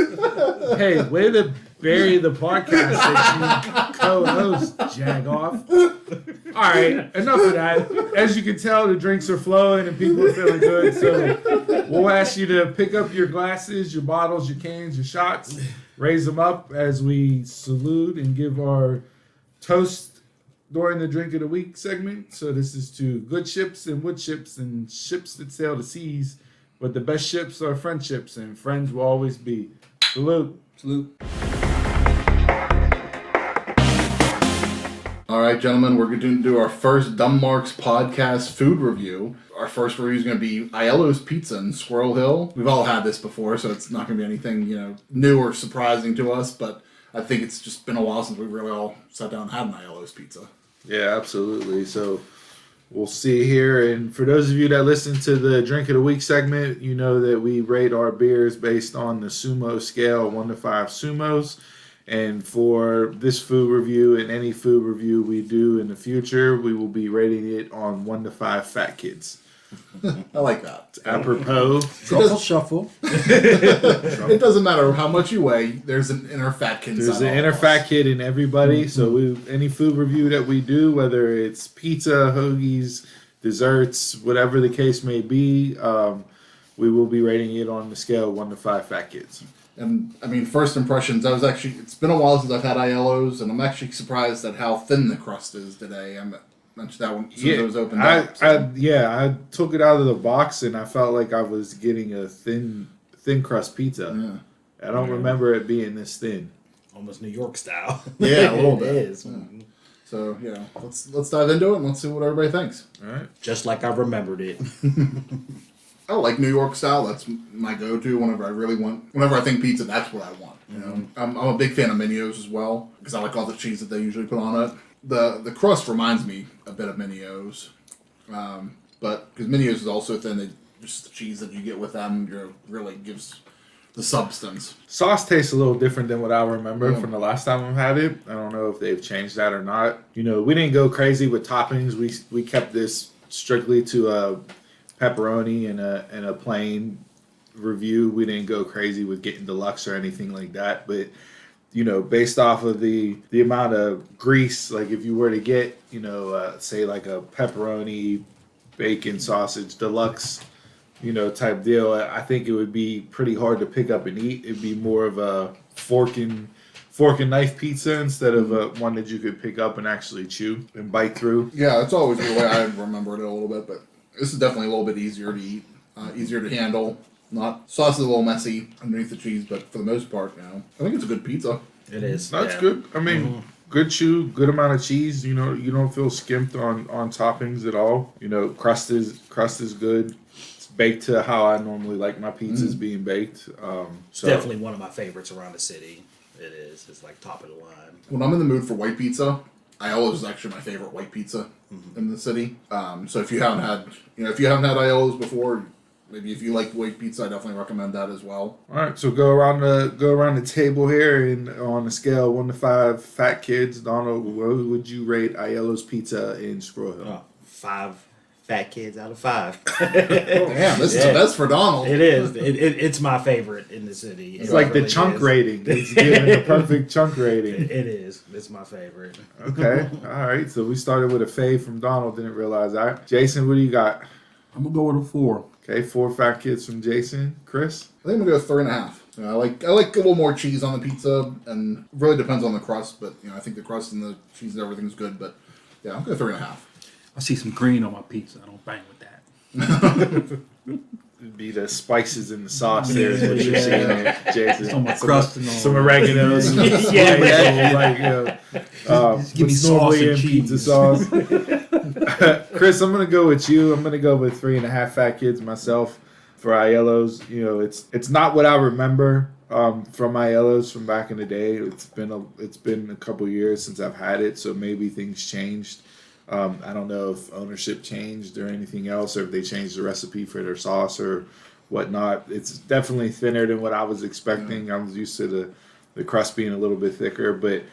Hey, way to bury the podcast that you co-host, jag-off. All right, enough of that. As you can tell, the drinks are flowing and people are feeling good, so we'll ask you to pick up your glasses, your bottles, your cans, your shots, raise them up as we salute and give our toast during the Drink of the Week segment. So this is to good ships and wood ships and ships that sail the seas. But the best ships are friendships, and friends will always be. Salute. Salute. All right, gentlemen, we're going to do our first Dumb Marks podcast food review. Our first review is going to be Aiello's Pizza in Squirrel Hill. We've all had this before, so it's not going to be anything, new or surprising to us, but I think it's just been a while since we really all sat down and had an Aiello's Pizza. Yeah, absolutely. So we'll see here. And for those of you that listen to the Drink of the Week segment, you know that we rate our beers based on the sumo scale, 1 to 5 sumos. And for this food review and any food review we do in the future, we will be rating it on 1 to 5 fat kids. I like that. Apropos. Shuffle. It doesn't matter how much you weigh. There's an inner fat kid. There's an inner fat kid in everybody. Mm-hmm. So any food review that we do, whether it's pizza, hoagies, desserts, whatever the case may be, we will be rating it on the scale 1 to 5 fat kids. And I mean, first impressions. It's been a while since I've had Aiello's, and I'm actually surprised at how thin the crust is today. I mentioned that when it was opened up. I took it out of the box and I felt like I was getting a thin crust pizza. Yeah. I don't remember it being this thin. Almost New York style. Yeah, a little bit. It is. Yeah. So let's dive into it and let's see what everybody thinks. All right. Just like I remembered it. I like New York style. That's my go-to whenever I think pizza, that's what I want. I'm a big fan of Minio's as well because I like all the cheese that they usually put on it. The crust reminds me a bit of Minio's, but because Minio's is also thin, just the cheese that you get with them really gives the substance. Sauce tastes a little different than what I remember from the last time I've had it. I don't know if they've changed that or not. We didn't go crazy with toppings. We kept this strictly to a pepperoni and a plain review. We didn't go crazy with getting deluxe or anything like that, but based off of the amount of grease, like if you were to get say like a pepperoni bacon sausage deluxe type deal, I think it would be pretty hard to pick up and eat. It'd be more of a fork and knife pizza instead of one that you could pick up and actually chew and bite through. Yeah, that's always the way I remembered it a little bit, but this is definitely a little bit easier to eat, easier to handle. Not sauce is a little messy underneath the cheese, but for the most part, I think it's a good pizza. It is. That's yeah. good. I mean, good chew, good amount of cheese. You don't feel skimped on toppings at all. Crust is good. It's baked to how I normally like my pizzas being baked. So Definitely one of my favorites around the city. It is. It's like top of the line. When I'm in the mood for white pizza, Aiello's is actually my favorite white pizza in the city. So if you haven't had Aiello's before, maybe if you like white pizza, I definitely recommend that as well. All right, so go around the table here, and on a scale of 1 to 5, fat kids, Donald, what would you rate Aiello's Pizza in Squirrel Hill? 5 fat kids out of 5. Damn, this is the best for Donald. It is. It's my favorite in the city. It's like the chunk rating. It's giving the perfect chunk rating. It is. It's my favorite. Okay, all right. So we started with a fave from Donald. Didn't realize that. Jason, what do you got? I'm gonna go with a 4. Okay, 4 fat kids from Jason. Chris? I think I'm gonna go 3.5. I like a little more cheese on the pizza, and it really depends on the crust. But I think the crust and the cheese and everything's good. But yeah, I'm gonna go 3.5. I see some green on my pizza. I don't bang with that. It'd be the spices in the sauce there is what you're seeing there, Jason. On my crust and all. Some oregano, some Yeah, give me what's sauce normally and in pizza cheese. sauce. Chris, I'm gonna go with you. I'm gonna go with 3.5 fat kids myself for Aiello's. It's not what I remember from Aiello's from back in the day. It's been a couple years since I've had it, so maybe things changed. I don't know if ownership changed or anything else, or if they changed the recipe for their sauce or whatnot. It's definitely thinner than what I was expecting. I was used to the crust being a little bit thicker, but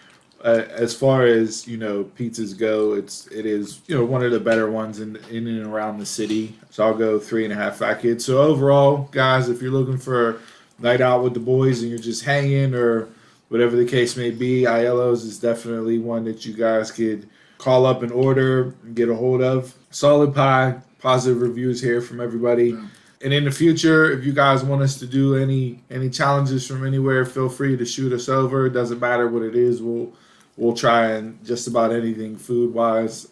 as far as pizzas go, it is one of the better ones in and around the city. So I'll go 3.5 fat kids. So overall, guys, if you're looking for a night out with the boys and you're just hanging or whatever the case may be, Aiello's is definitely one that you guys could call up and order and get a hold of. Solid pie, positive reviews here from everybody. Yeah. And in the future, if you guys want us to do any challenges from anywhere, feel free to shoot us over. It doesn't matter what it is. We'll try and just about anything food-wise,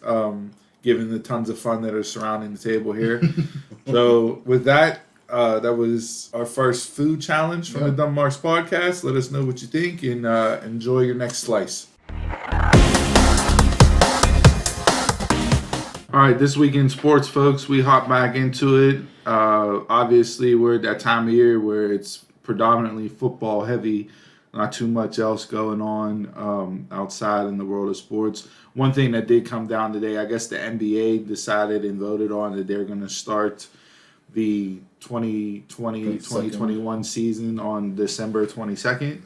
given the tons of fun that are surrounding the table here. So with that, that was our first food challenge from the Dumb Marks podcast. Let us know what you think and enjoy your next slice. All right, this week in sports, folks, we hop back into it. Obviously, we're at that time of year where it's predominantly football heavy, not too much else going on outside in the world of sports. One thing that did come down today, I guess the NBA decided and voted on that they're going to start the 2020-2021 season on December 22nd.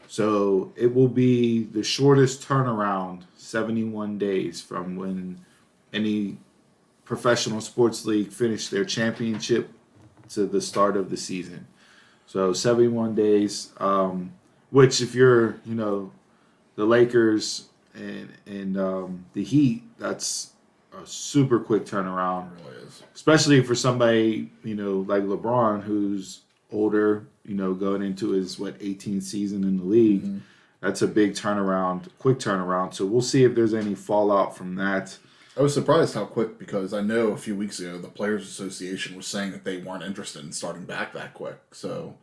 So it will be the shortest turnaround, 71 days from when any professional sports league finished their championship to the start of the season. So 71 days, which if you're, the Lakers and the Heat, that's a super quick turnaround. It really is. Especially for somebody, like LeBron, who's older, going into his, 18th season in the league. Mm-hmm. That's a big turnaround, quick turnaround. So we'll see if there's any fallout from that. I was surprised how quick, because I know a few weeks ago the Players Association was saying that they weren't interested in starting back that quick. So,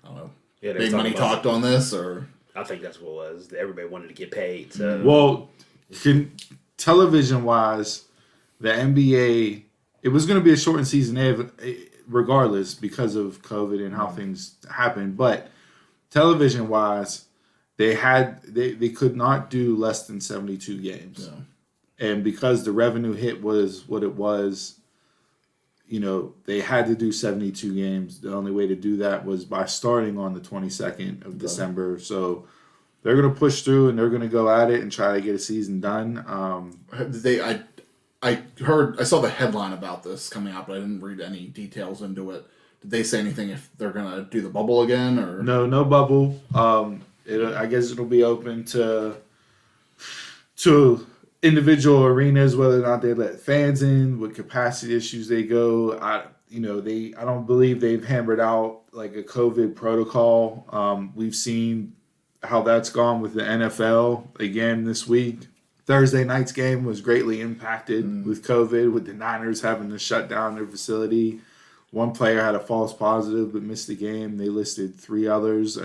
I don't know. Yeah, Big money talked on this, or? I think that's what it was. Everybody wanted to get paid. So. Well, television-wise, the NBA, it was going to be a shortened season regardless because of COVID and how things happened. But television-wise, they could not do less than 72 games. Yeah. And because the revenue hit was what it was, they had to do 72 games. The only way to do that was by starting on the 22nd of December. So they're going to push through and they're going to go at it and try to get a season done. I saw the headline about this coming out, but I didn't read any details into it. Did they say anything if they're going to do the bubble again? Or No bubble. I guess it'll be open to individual arenas, whether or not they let fans in, what capacity issues they go. I don't believe they've hammered out like a COVID protocol. We've seen how that's gone with the NFL again this week. Thursday night's game was greatly impacted with COVID, with the Niners having to shut down their facility. One player had a false positive but missed the game. They listed 3 others.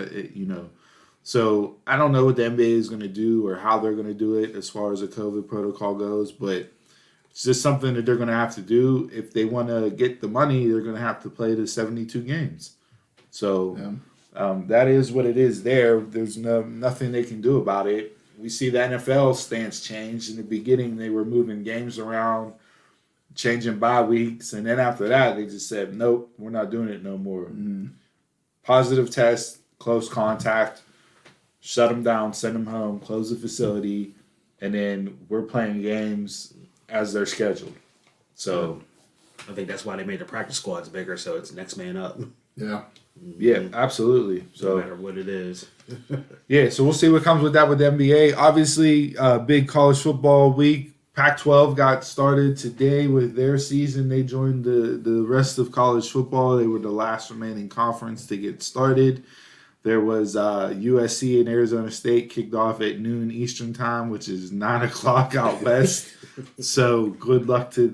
So I don't know what the NBA is going to do or how they're going to do it as far as the COVID protocol goes, but it's just something that they're going to have to do. If they want to get the money, they're going to have to play the 72 games. So that is what it is there. There's nothing they can do about it. We see the NFL stance change. In the beginning, they were moving games around, changing bye weeks, and then after that, they just said, nope, we're not doing it no more. Positive test, close contact, shut them down, send them home, close the facility, and then we're playing games as they're scheduled. So I think that's why they made the practice squads bigger, so it's next man up. Yeah. Yeah, absolutely. So No matter what it is. yeah, so we'll see what comes with that with the NBA. Obviously, big college football week. Pac-12 got started today with their season. They joined the rest of college football. They were the last remaining conference to get started. There was USC and Arizona State kicked off at noon Eastern time, which is 9 o'clock out west. So good luck to,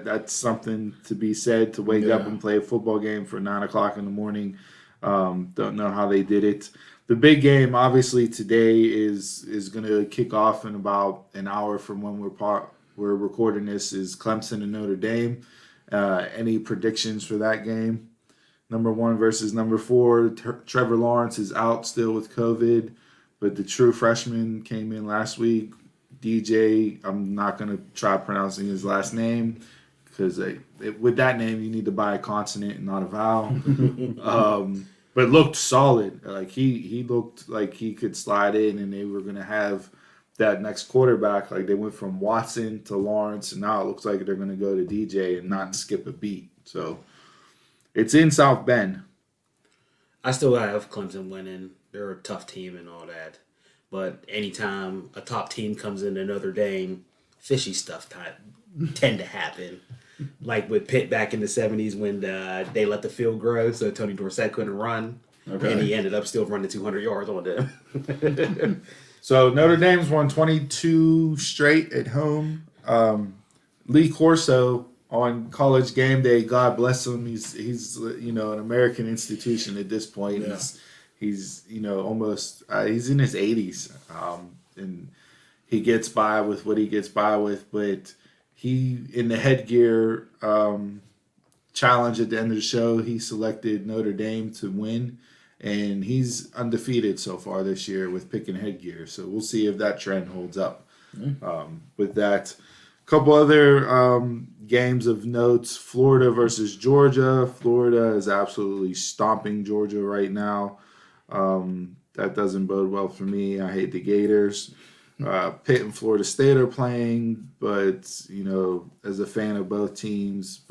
that's something to be said, to wake up and play a football game for 9 o'clock in the morning. Don't know how they did it. The big game, obviously, today is going to kick off in about an hour from when we're recording this, is Clemson and Notre Dame. Any predictions for that game? Number 1 versus number 4. Trevor Lawrence is out still with COVID, but the true freshman came in last week. DJ, I'm not going to try pronouncing his last name because with that name, you need to buy a consonant and not a vowel. But looked solid. Like he looked like he could slide in, and they were going to have that next quarterback. Like they went from Watson to Lawrence, and now it looks like they're going to go to DJ and not skip a beat. So it's in South Bend. I still have Clemson winning. They're a tough team and all that. But anytime a top team comes into Notre Dame, fishy stuff tend to happen. Like with Pitt back in the 70s when they let the field grow so Tony Dorsett couldn't run. Okay. And he ended up still running 200 yards on them. So Notre Dame's won 22 straight at home. Lee Corso on College Game Day, God bless him. He's an American institution at this point. Yeah. He's almost he's in his 80s, and he gets by with what he gets by with. But he, in the headgear challenge at the end of the show, he selected Notre Dame to win, and he's undefeated so far this year with picking headgear. So we'll see if that trend holds up. With that, a couple other games of notes: Florida versus Georgia. Florida is absolutely stomping Georgia right now. That doesn't bode well for me. I hate the Gators. Pitt and Florida State are playing, but as a fan of both teams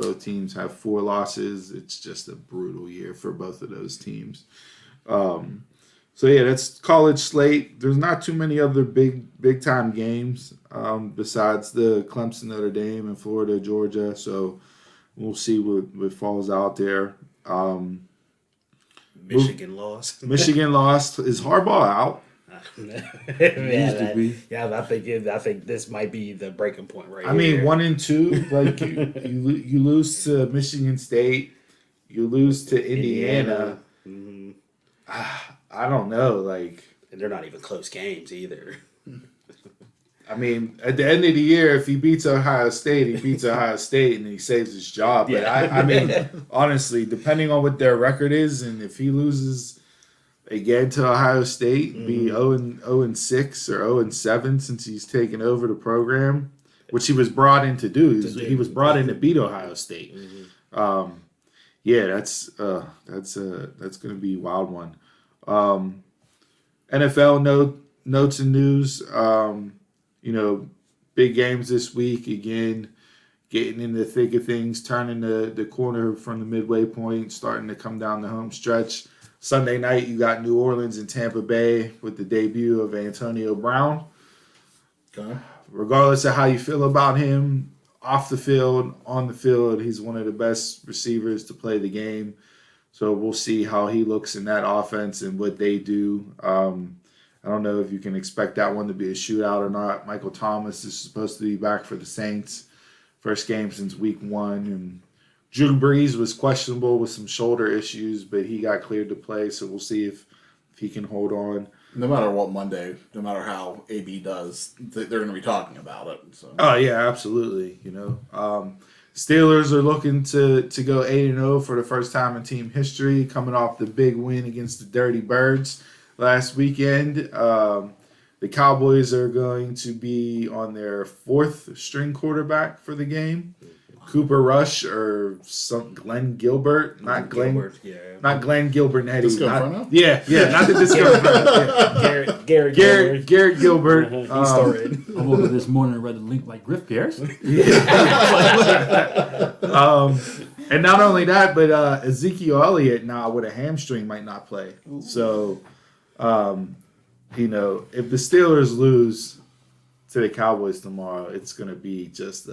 have 4 losses. It's just a brutal year for both of those teams. So yeah, that's college slate. There's not too many other big time games besides the Clemson, Notre Dame, and Florida, Georgia. So we'll see what falls out there. Michigan lost. Michigan lost. Is Harbaugh out? I think this might be the breaking point right here. I mean, 1-2. Like you lose to Michigan State, you lose to Indiana. Mm-hmm. I don't know. Like, and they're not even close games either. I mean, at the end of the year, if he beats Ohio State, he beats Ohio State and he saves his job. But I mean, honestly, depending on what their record is, and if he loses again to Ohio State, be 0-6 or 0-7 since he's taken over the program, which he was brought in to do. He was brought in to beat Ohio State. That's going to be a wild one. NFL notes and news. Big games this week. Again, getting in the thick of things, turning the corner from the midway point, starting to come down the home stretch. Sunday night, you got New Orleans and Tampa Bay with the debut of Antonio Brown. Okay. Regardless of how you feel about him, off the field, on the field, he's one of the best receivers to play the game. So we'll see how he looks in that offense and what they do. I don't know if you can expect that one to be a shootout or not. Michael Thomas is supposed to be back for the Saints. First game since week 1. And Drew Brees was questionable with some shoulder issues, but he got cleared to play, so we'll see if he can hold on. No matter what Monday, no matter how AB does, they're going to be talking about it. So. Oh, yeah, absolutely. Steelers are looking to go 8-0 for the first time in team history, coming off the big win against the Dirty Birds last weekend. The Cowboys are going to be on their 4th string quarterback for the game. Cooper Rush or Glenn Gilbert, not Glenn Gilbernetti. Disco Inferno? Yeah, not the Disco Inferno. Garrett Gilbert. He started. I woke up this morning and read the link like Griff Pierce. And not only that, but Ezekiel Elliott now with a hamstring might not play. So, if the Steelers lose to the Cowboys tomorrow, it's going to be just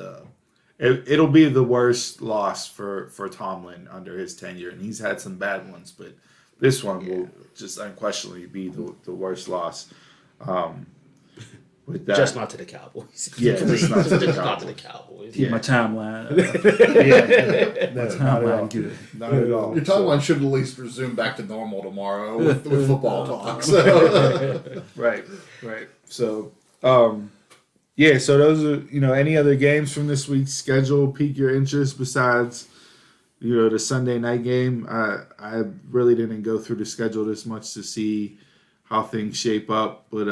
it'll be the worst loss for Tomlin under his tenure, and he's had some bad ones, but this one will just unquestionably be the worst loss. With that, Just not to the Cowboys. Yeah, just not to the Not to the Cowboys. Cowboys. Keep my timeline. No, Timeline good. Not at all. Your timeline should at least resume back to normal tomorrow with football talk. So. Right. So, so those are, any other games from this week's schedule pique your interest besides, the Sunday night game? I really didn't go through the schedule this much to see how things shape up, but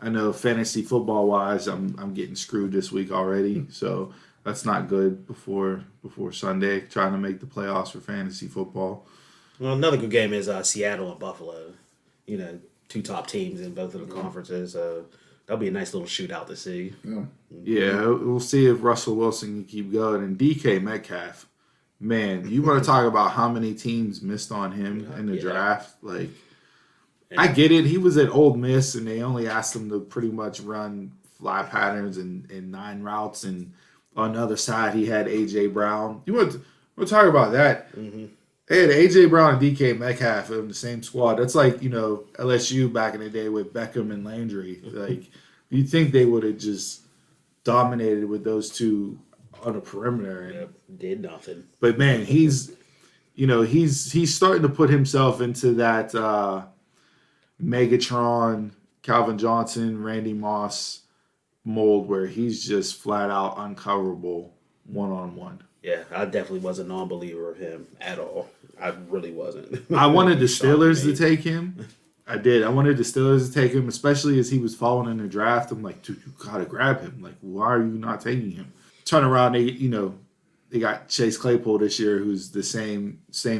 I know fantasy football wise, I'm getting screwed this week already, so that's not good before Sunday. Trying to make the playoffs for fantasy football. Well, another good game is Seattle and Buffalo. 2 top teams in both of the conferences. That'll be a nice little shootout to see. Yeah, we'll see if Russell Wilson can keep going. And DK Metcalf, man, you want to talk about how many teams missed on him in the draft? Like, I get it. He was at Ole Miss, and they only asked him to pretty much run fly patterns and 9 routes. And on the other side, he had A.J. Brown. We'll talk about that. Mm-hmm. They had A.J. Brown and DK Metcalf in the same squad. That's like, LSU back in the day with Beckham and Landry. Like, you'd think they would have just dominated with those two on the perimeter. And, did nothing. But, man, he's starting to put himself into that Megatron, Calvin Johnson, Randy Moss mold where he's just flat out uncoverable one-on-one. Yeah, I definitely was a non-believer of him at all. I really wasn't. I wanted the Steelers to take him. I did. I wanted the Steelers to take him, especially as he was falling in the draft. I'm like, dude, you gotta grab him. Like, why are you not taking him? Turn around, they got Chase Claypool this year, who's the same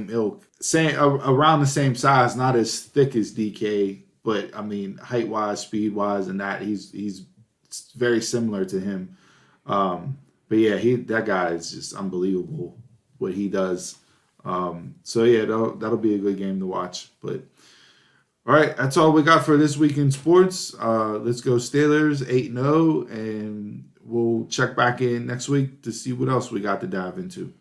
ilk, around the same size, not as thick as DK, but I mean, height wise, speed wise, and that he's very similar to him. But yeah, that guy is just unbelievable what he does. So yeah, that'll be a good game to watch. But all right, that's all we got for this week in sports. Let's go Steelers 8-0, and we'll check back in next week to see what else we got to dive into.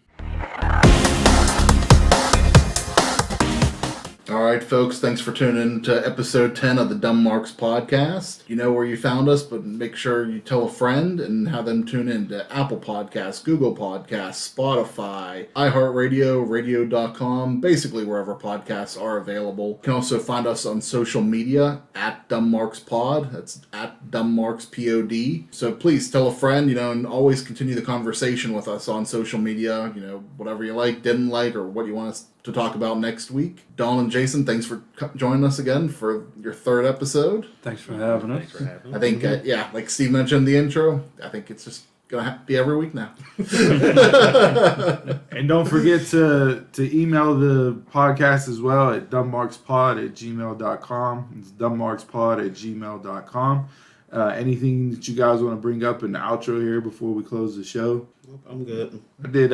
All right, folks, thanks for tuning in to episode 10 of the Dumb Marks podcast. You know where you found us, but make sure you tell a friend and have them tune in to Apple Podcasts, Google Podcasts, Spotify, iHeartRadio, radio.com, basically wherever podcasts are available. You can also find us on social media at DumbMarksPod. That's at DumbMarksPod. So please tell a friend, and always continue the conversation with us on social media, whatever you like, didn't like, or what you want us to talk about next week. Dawn and Jason, thanks for joining us again for your 3rd episode. Thanks for having us. I think, like Steve mentioned in the intro, I think it's just going to be every week now. And don't forget to email the podcast as well at dumbmarkspod@gmail.com. It's dumbmarkspod@gmail.com. Anything that you guys want to bring up in the outro here before we close the show? I'm good. I did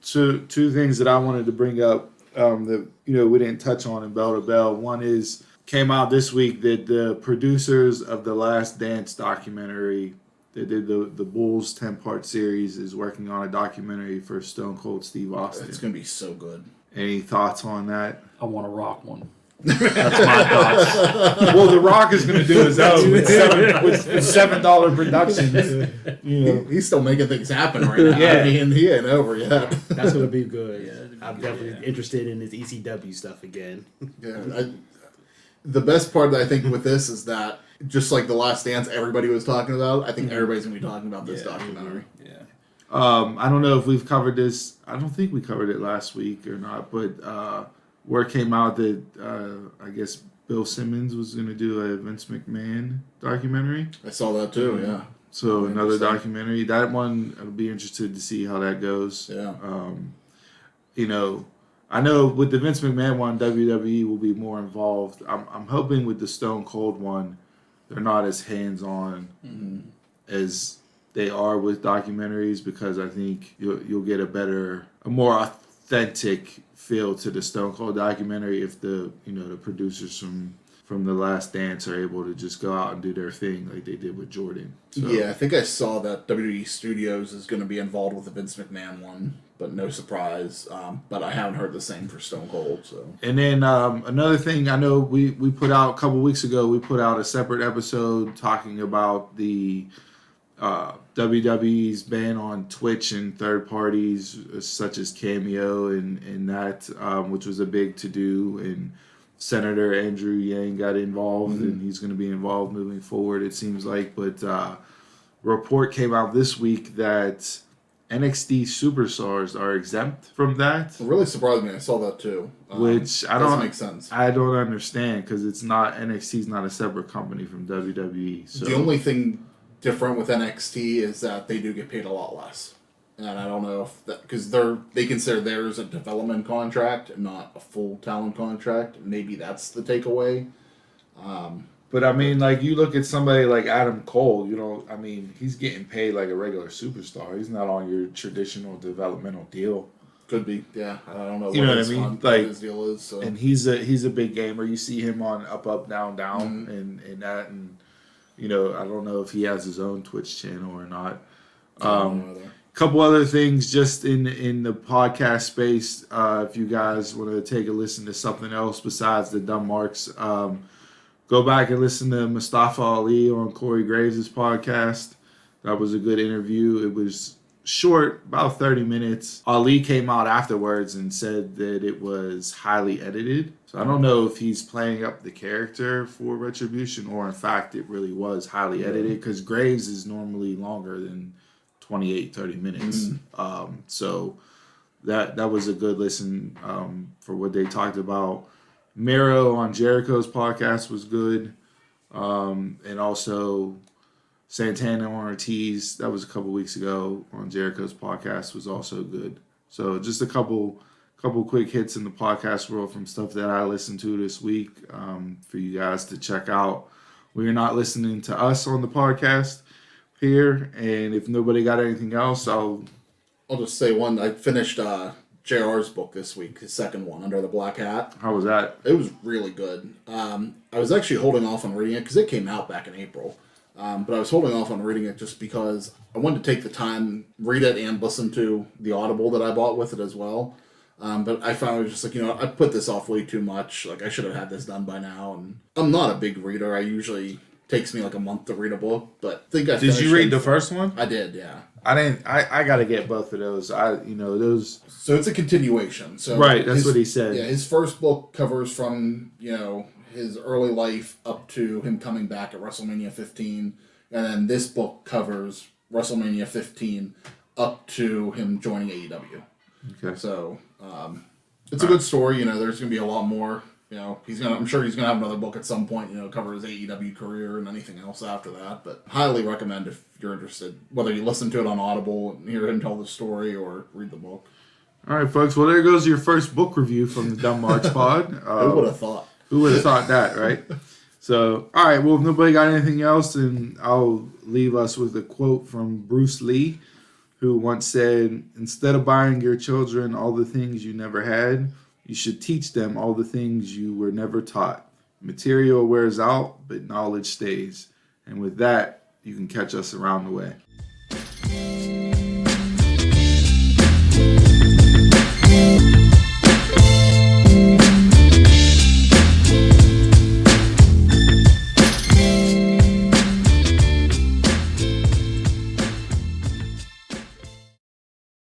two things that I wanted to bring up that we didn't touch on in Bell to Bell. One is came out this week that the producers of the Last Dance documentary that did the Bulls 10-part series is working on a documentary for Stone Cold Steve Austin. It's going to be so good. Any thoughts on that? I want to rock one. That's my thoughts. Well, The Rock is going to do his own with $7 productions. You know. He's still making things happen right now. Yeah. I mean, he ain't over yet. That's gonna be good. Yeah, I'm definitely interested in his ECW stuff again. Yeah, the best part I think with this is that just like The Last Dance, everybody was talking about. I think everybody's gonna be talking about this documentary. Yeah. I don't know if we've covered this. I don't think we covered it last week or not, but word came out that I guess Bill Simmons was going to do a Vince McMahon documentary. I saw that too. Yeah. So another documentary. That one, I'll be interested to see how that goes. Yeah. You know, I know with the Vince McMahon one, WWE will be more involved. I'm hoping with the Stone Cold one, they're not as hands-on as they are with documentaries, because I think you'll get a more authentic feel to the Stone Cold documentary if the producers from The Last Dance are able to just go out and do their thing like they did with Jordan. So, yeah, I think I saw that WWE Studios is going to be involved with the Vince McMahon one, but no surprise. But I haven't heard the same for Stone Cold. So. And then another thing, I know we put out a couple weeks ago, we put out a separate episode talking about the WWE's ban on Twitch and third parties such as Cameo and that, which was a big to-do, and Senator Andrew Yang got involved, and he's going to be involved moving forward, it seems like. But report came out this week that NXT superstars are exempt from that. It really surprised me. I saw that too. Which doesn't make sense. I don't understand, because it's not, NXT's not a separate company from WWE. So the only thing different with NXT is that they do get paid a lot less, and I don't know if that, because they consider theirs a development contract and not a full talent contract. Maybe that's the takeaway. But I mean, like, you look at somebody like Adam Cole, I mean, he's getting paid like a regular superstar. He's not on your traditional developmental deal. Could be, yeah. I don't know. You know what I mean? Like, his deal is. So. And he's a big gamer. You see him on Up Up Down Down and that, and I don't know if he has his own Twitch channel or not. Couple other things just in the podcast space. If you guys want to take a listen to something else besides the dumb marks, go back and listen to Mustafa Ali on Corey Graves' podcast. That was a good interview. It was short, about 30 minutes. Ali came out afterwards and said that it was highly edited. So I don't know if he's playing up the character for Retribution, or in fact it really was highly edited, because Graves is normally longer than 28, 30 minutes. So that was a good listen for what they talked about. Miro on Jericho's podcast was good. And also Santana and Ortiz, that was a couple weeks ago on Jericho's podcast, was also good. So just a couple quick hits in the podcast world from stuff that I listened to this week for you guys to check out. We are not listening to us on the podcast here, and if nobody got anything else, I'll just say one. I finished JR's book this week, his second one, Under the Black Hat. How was that? It was really good. I was actually holding off on reading it because it came out back in April. But I was holding off on reading it just because I wanted to take the time, read it, and listen to the Audible that I bought with it as well. But I found it was just like, I put this off way too much. Like, I should have had this done by now. And I'm not a big reader. I usually takes me like a month to read a book. But I think I Did you read the first one? I did, yeah. I didn't. I got to get both of those. Those. So it's a continuation. So right, that's what he said. Yeah, his first book covers from his early life up to him coming back at WrestleMania 15, and then this book covers WrestleMania 15 up to him joining AEW. Okay. So it's a good story. There's going to be a lot more. I'm sure he's gonna have another book at some point. Cover his AEW career and anything else after that. But highly recommend if you're interested, whether you listen to it on Audible and hear him tell the story or read the book. All right, folks. Well, there goes your first book review from the Dumb Marks Pod. Who would have thought? Who would have thought that, right? So, all right. Well, if nobody got anything else, then I'll leave us with a quote from Bruce Lee, who once said, "Instead of buying your children all the things you never had, you should teach them all the things you were never taught. Material wears out, but knowledge stays." And with that, you can catch us around the way.